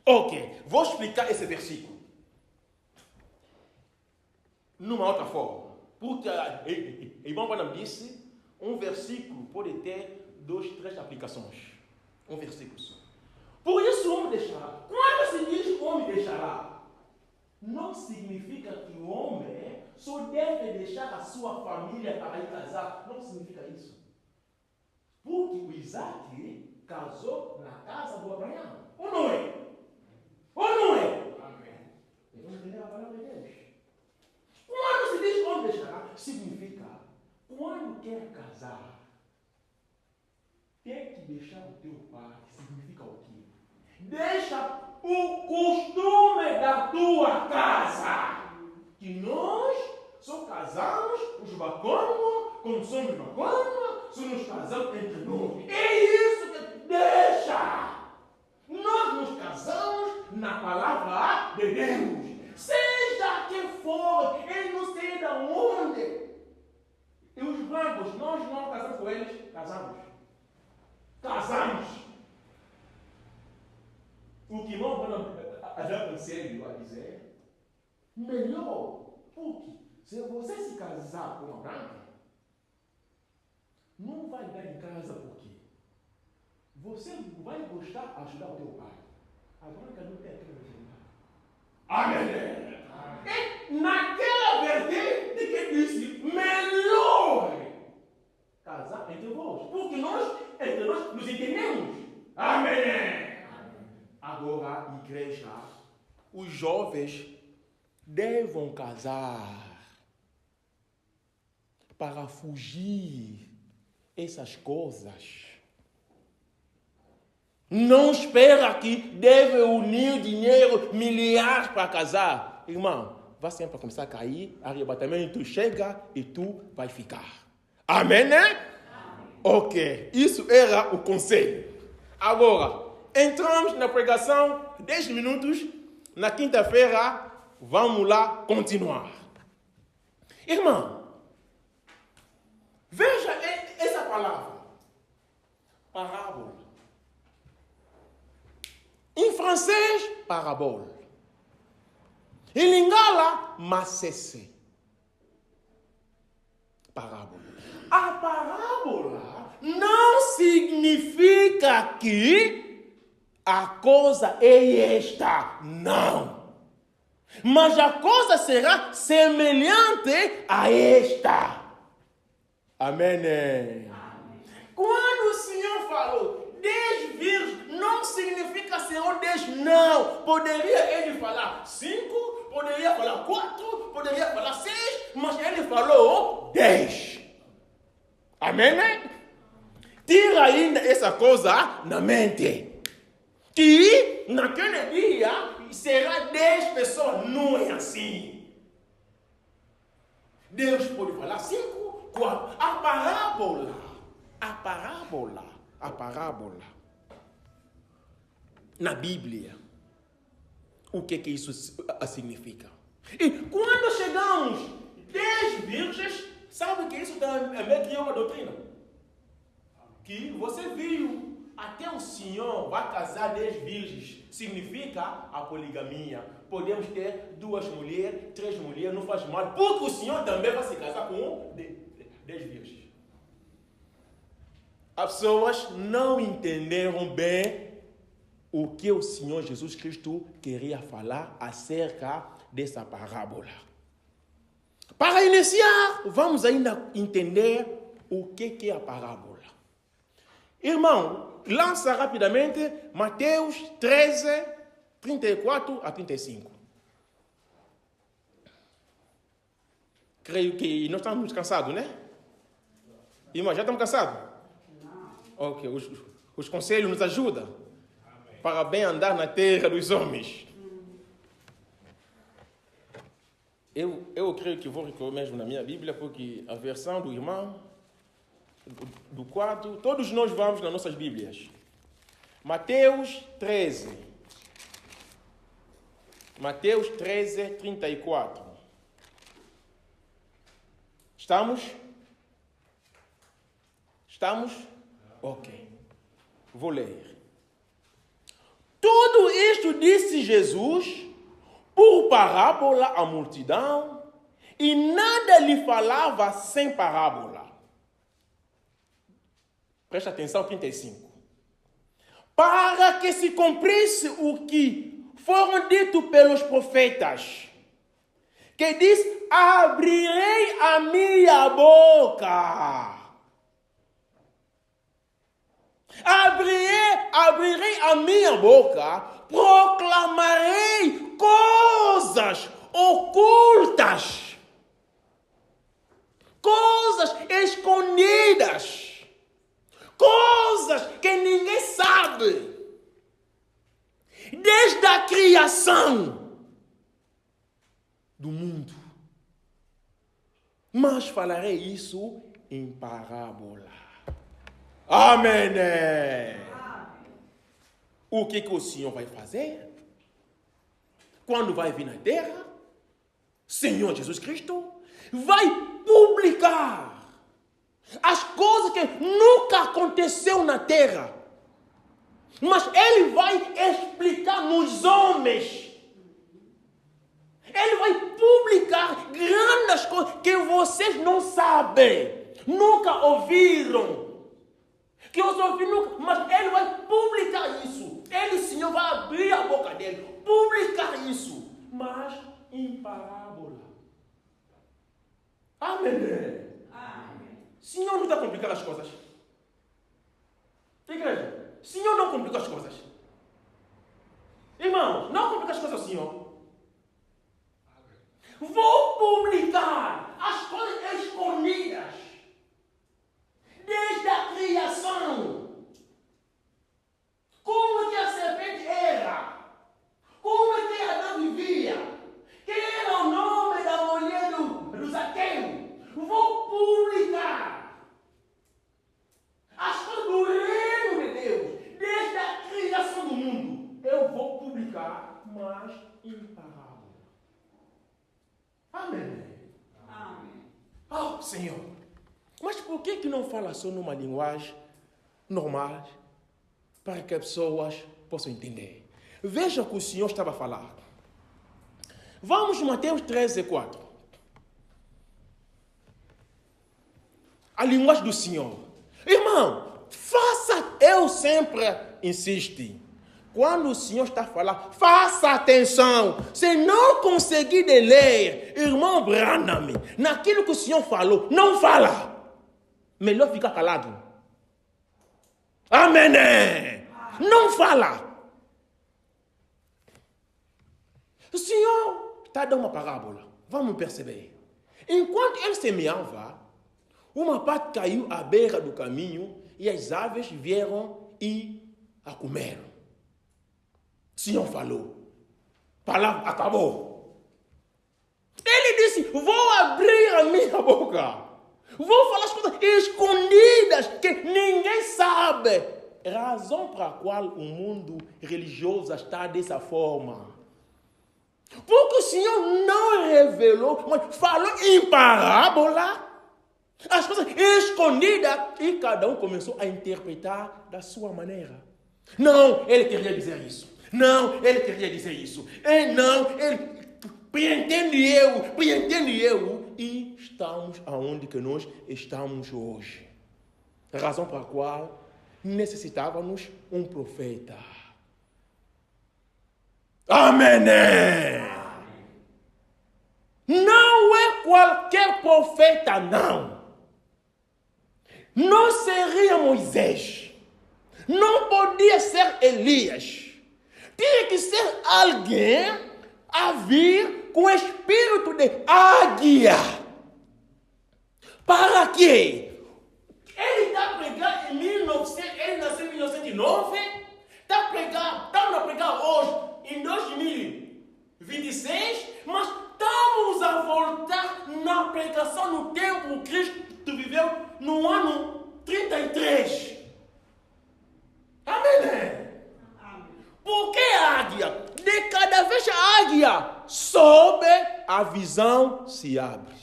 Ok, vou explicar esse versículo. Numa outra forma. Porque irmão Branham disse, um versículo pode ter 2, 3 aplicações. Um versículo só. Por isso o homem deixará. Quando se diz homem deixará, não significa que o homem só deve deixar a sua família para ir casar. Não significa isso. Porque o Isaac casou na casa do Abraão. Ou não é? Ou não é? Amém. Vamos entender a palavra de Deus. Quando se diz onde deixará, significa quando quer casar, tem que deixar o teu pai. Significa o quê? Deixa o costume da tua casa. Que nós só casamos os bacanos, como somos bacanos, só nos casamos entre nós. É isso que deixa. Nós nos casamos na palavra de Deus. Seja quem for, ele não sei de onde. E os brancos, nós não casamos com eles, casamos. Casamos. O que não já conselho a dizer, melhor, porque se você se casar com uma branca, não vai dar em casa porque você vai gostar de ajudar o teu pai. A branca não tem aquela vertente. Amém. E naquela vertente que disse, melhor casar entre vós, porque entre nós nos entendemos. Amém. Agora, igreja, os jovens devem casar para fugir essas coisas. Não espera que deve unir dinheiro, milhares para casar. Irmão, vai sempre começar a cair, arrebatamento chega e tu vai ficar. Amém, né? Amém. Ok, isso era o conselho. Agora, entramos na pregação, 10 minutos, na quinta-feira, vamos lá continuar. Irmão, veja essa palavra, parábola. Em francês, parabole. Em lingala, macesse. Parábola. A parábola não significa que a coisa é esta. Não. Mas a coisa será semelhante a esta. Amém. Amém. Quando o Senhor falou 10 virgens, não significa Senhor 10, não. Poderia ele falar 5, poderia falar 4, poderia falar 6, mas ele falou 10. Amém? Tira ainda essa coisa na mente. Que naquele dia será 10 pessoas, não é assim. Deus pode falar 5, 4. A parábola. Na Bíblia, o que isso significa? E quando chegamos 10 virgens, sabe que isso também é uma doutrina? Que você viu, até o Senhor vai casar 10 virgens. Significa a poligamia. Podemos ter 2 mulheres, 3 mulheres, não faz mal. Porque o Senhor também vai se casar com 10 virgens. As pessoas não entenderam bem o que o Senhor Jesus Cristo queria falar acerca dessa parábola. Para iniciar, vamos ainda entender o que é a parábola. Irmão, lança rapidamente Mateus 13, 34 a 35. Creio que nós estamos cansados, né? Irmão, já estamos cansados? Ok, os conselhos nos ajudam para bem andar na terra dos homens. Eu creio que vou recorrer mesmo na minha Bíblia, porque a versão do irmão, do quarto, todos nós vamos nas nossas Bíblias. Mateus 13. Mateus 13, 34. Estamos? Ok. Vou ler. Tudo isto disse Jesus por parábola à multidão, e nada lhe falava sem parábola. Presta atenção, 35. Para que se cumprisse o que foram dito pelos profetas, que diz, abrirei a minha boca. Abrirei a minha boca, proclamarei coisas ocultas, coisas escondidas, coisas que ninguém sabe, desde a criação do mundo. Mas falarei isso em parábola. Amém. O que o Senhor vai fazer? Quando vai vir na terra, Senhor Jesus Cristo vai publicar as coisas que nunca aconteceu na terra. Mas Ele vai explicar nos homens. Ele vai publicar grandes coisas que vocês não sabem, nunca ouviram. Que eu só ouvi nunca, mas Ele vai publicar isso. Ele, o Senhor, vai abrir a boca dele, publicar isso, mas em parábola. Amém. Senhor não está complicando as coisas. Igreja, Senhor não complica as coisas. Irmãos, não complica as coisas ao Senhor. Vou publicar as coisas escondidas desde a criação. Como que a serpente era? Como é que Adão vivia? Quem era o nome da mulher do Zaqueu? Vou publicar as coisas do reino de Deus, desde a criação do mundo. Eu vou publicar, mas em parábola. Amém. Oh, Senhor. Mas por que não fala só numa linguagem normal, para que as pessoas possam entender? Veja o que o Senhor estava a falar. Vamos Mateus 13:4. A linguagem do Senhor. Irmão, eu sempre insisto. Quando o Senhor está a falar, faça atenção. Se não conseguir ler, irmão Branham, naquilo que o Senhor falou, não fala. Melhor ficar calado. Amém. Não fala. O Senhor está dando uma parábola. Vamos perceber. Enquanto ele semeava, uma parte caiu à beira do caminho e as aves vieram e a comeram. O Senhor falou. A palavra acabou. Ele disse, vou abrir a minha boca. Vou falar as coisas escondidas que ninguém sabe. Razão para a qual o mundo religioso está dessa forma. Porque o Senhor não revelou, mas falou em parábola. As coisas escondidas. E cada um começou a interpretar da sua maneira. Não, ele queria dizer isso. Não, ele queria dizer isso. E não, ele... Pretende eu. E estamos aonde que nós estamos hoje. A razão para a qual necessitávamos um profeta. Amém. Não é qualquer profeta, não. Não seria Moisés. Não podia ser Elias. Tinha que ser alguém a vir com o espírito de águia. Para quê? Ele está pregando em 1900, ele nasceu em 1909, está a pregar hoje, em 2026, mas estamos a voltar na pregação no tempo que Cristo viveu no ano 33. Amém? Por que a águia? De cada vez a águia sobe, a visão se abre.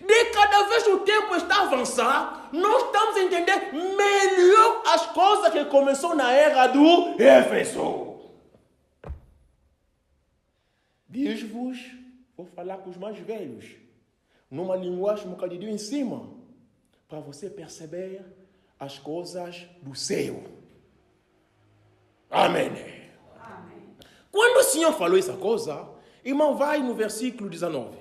De cada vez o tempo está a avançar, nós estamos a entender melhor as coisas que começou na era do Éfeso. Diz-vos, vou falar com os mais velhos, numa linguagem um bocadinho em cima, para você perceber as coisas do céu. Amém. Quando o Senhor falou essa coisa, irmão, vai no versículo 19.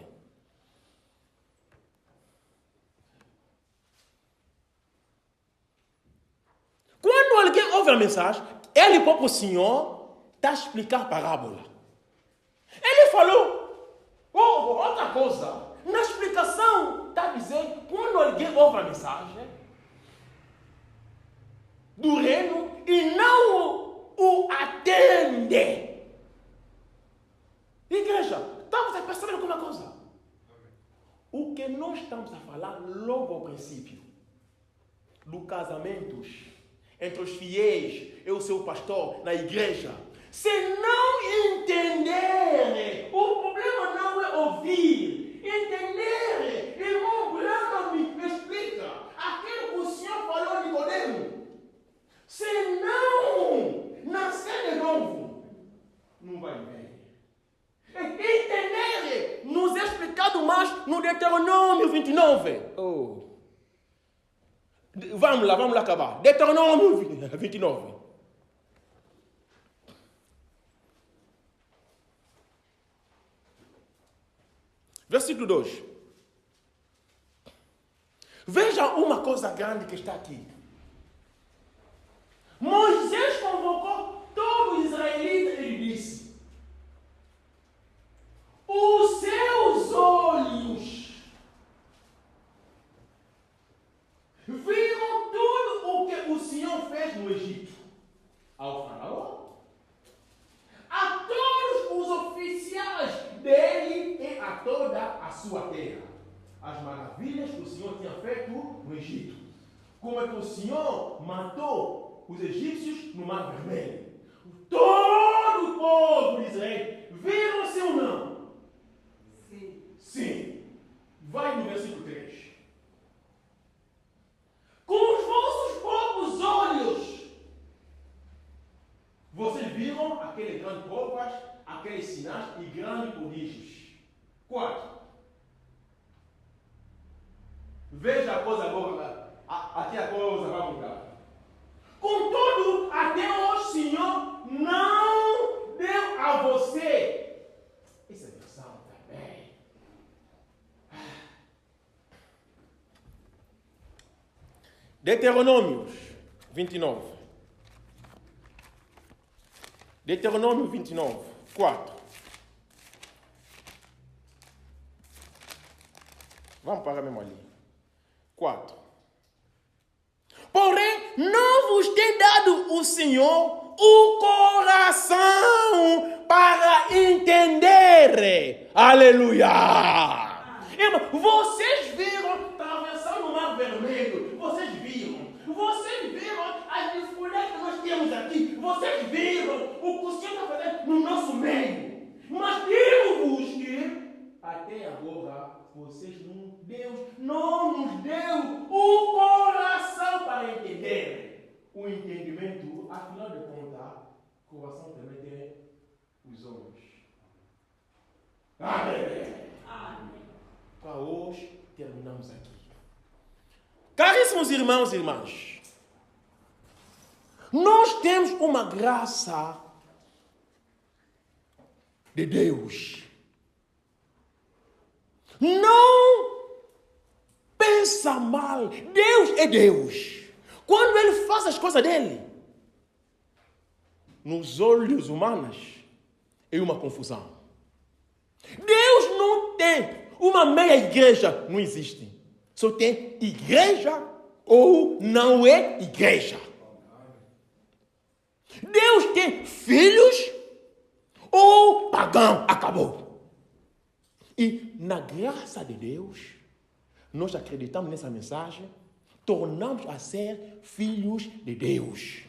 ouve a mensagem, ele próprio, o Senhor, está a explicar a parábola. Ele falou, outra coisa, na explicação, está dizendo, quando alguém ouve a mensagem do reino e não o atende. Igreja, estamos a perceber alguma coisa? O que nós estamos a falar logo ao princípio, do casamentos entre os fiéis e o seu pastor na igreja, se não entender, o problema não é ouvir, entender. Irmão Brandon me explica aquilo que o Senhor falou a Nicodemo. Se não nascer de novo, não vai ver. Entender, nos é explicado mais no Deuteronômio 29. Vamos lá acabar. Deuteronômio 29. Versículo 2. Veja uma coisa grande que está aqui. Moisés convocou todo o israelita e lhe disse: os seus olhos viram tudo o que o Senhor fez no Egito ao faraó, a todos os oficiais dele e a toda a sua terra, as maravilhas que o Senhor tinha feito no Egito, como é que o Senhor matou os egípcios no Mar Vermelho. Todo o povo de Israel viram, sim ou não? Sim. Sim. Vai no versículo 3. Com os vossos próprios olhos, vocês viram aqueles grandes provas, aqueles sinais e grandes prodígios. 4. Veja a coisa agora. Aqui a coisa vai mudar. Contudo, até hoje o Senhor não deu a você. Essa é a versão também. Deuteronômios 29. Deuteronômio 29, 4. Vamos para mesmo ali. 4. Porém, não vos tem dado o Senhor o coração para entender. Aleluia! Irmão, vocês viram atravessando o Mar Vermelho. Vocês viram as dificuldades que nós temos aqui. Vocês viram o que o Senhor está fazendo no nosso meio. Mas digo-vos que até agora Deus não nos deu o coração para entender. O entendimento, afinal de contas, o coração também tem os olhos. Amém. Amém. Para hoje, terminamos aqui. Caríssimos irmãos e irmãs, nós temos uma graça de Deus. Não pensa mal. Deus é Deus. Quando Ele faz as coisas dele, nos olhos humanos, é uma confusão. Deus não tem uma meia igreja, não existe. Só tem igreja ou não é igreja. Deus tem filhos ou pagão, acabou. E na graça de Deus, nós acreditamos nessa mensagem, tornamos a ser filhos de Deus.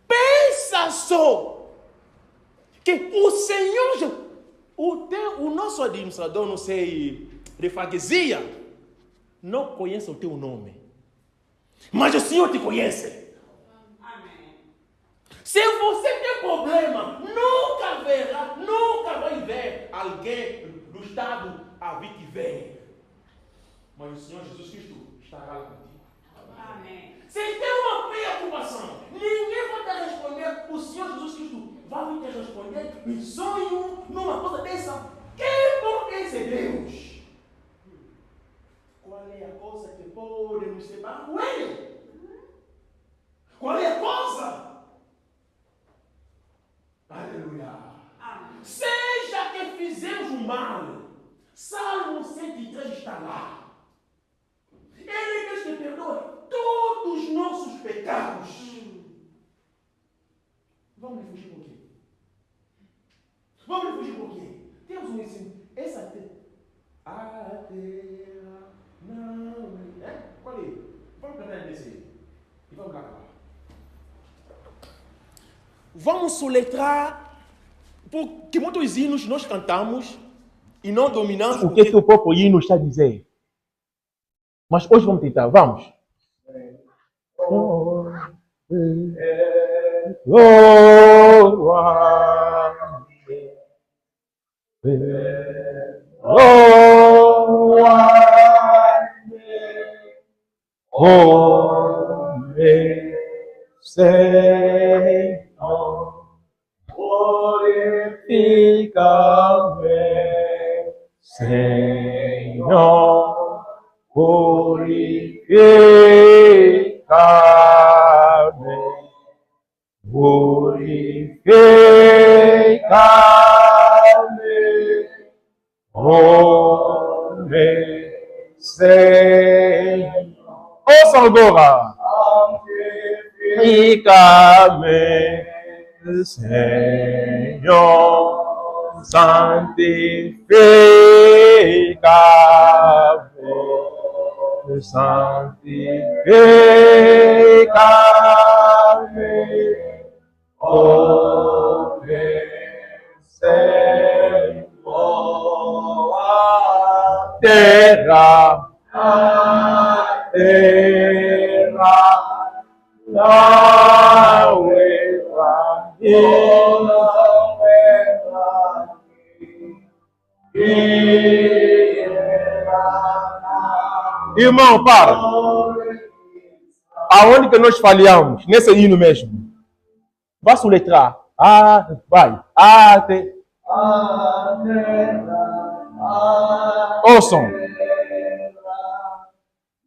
Pensa só que o Senhor, o nosso administrador, não sei, de freguesia, não conhece o teu nome. Mas o Senhor te conhece. Amém. Se você tem problema, nunca vai ver alguém do estado a vir te ver. Mas o Senhor Jesus Cristo estará lá contigo. Amém. Se tem uma preocupação, ninguém vai te responder. O Senhor Jesus Cristo vai te responder em sonho, numa coisa dessa. Que bom é esse Deus? Qual é a coisa que pode nos separar com Ele? Qual é a coisa? mal. Salmo 103 está lá. Ele diz que perdoa todos os nossos pecados. Vamos refugir por quê? Vamos refugir por quê? Temos um ensino. Essa terra. A terra não é. Qual é? Vamos cantar nesse. E vamos lá. Vamos soletrar. Porque muitos hinos nós cantamos e não dominamos. O que o próprio hino está a dizer? Mas hoje vamos tentar. Vamos. Senhor, glorifica-me, Senhor, glorifica-me, glorifica-me, Senhor. Ouça agora. Santifica-me, Senhor, santifica-me, santifica-me, oh Senhor, a terra, não é pra mim, não é pra mim. Irmão, para. Aonde que nós falhamos? Nesse hino mesmo. Vá soletrar. Vai. Ouçam.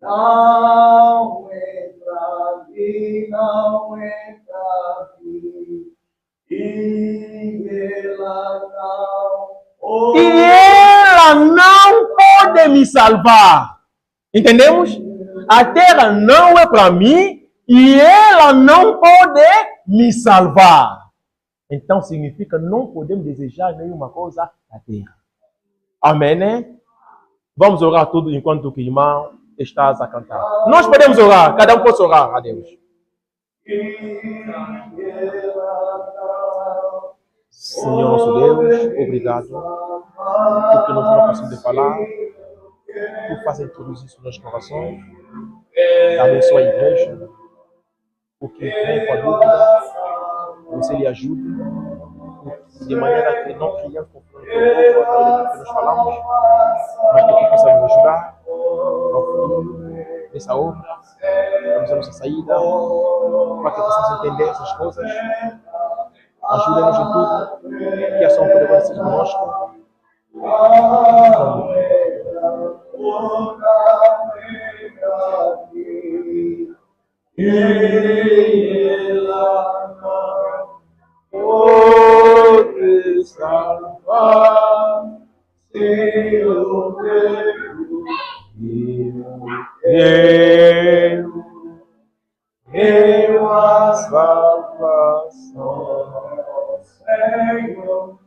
Não é pra mim, não é pra mim. E ela não pode me salvar. Entendemos? A terra não é para mim e ela não pode me salvar. Então significa não podemos desejar nenhuma coisa da terra. Amém, né? Vamos orar tudo enquanto o irmão está a cantar. Nós podemos orar, cada um pode orar a Deus. Senhor nosso Deus, obrigado porque nós não conseguimos falar, por fazer tudo isso nos nossos corações. Abençoa a igreja, porque vem com a dúvida, você lhe ajude, de maneira que não criamos confusão que nós falamos, mas que possa nos ajudar ao futuro dessa obra, vamos a nossa saída, para que possamos entender essas coisas. Ajuda-nos em tudo, que a ação poderosa seja conosco. Pode salvar, Senhor eu a salvação, Senhor,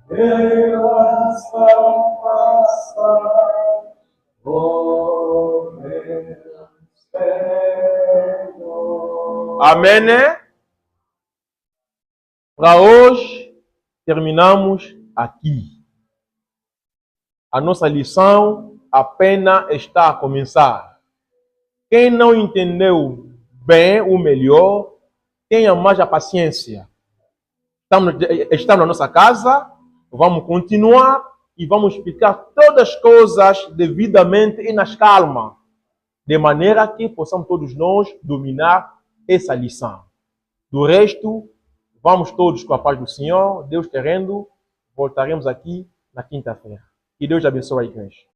eu a salvação, oh meu Senhor. Amém, né? Para hoje, terminamos aqui. A nossa lição apenas está a começar. Quem não entendeu bem o melhor, tenha mais a paciência. Estamos na nossa casa, vamos continuar e vamos explicar todas as coisas devidamente e nas calma, de maneira que possamos todos nós dominar essa lição. Do resto, vamos todos com a paz do Senhor, Deus querendo, voltaremos aqui na quinta-feira. Que Deus abençoe a igreja.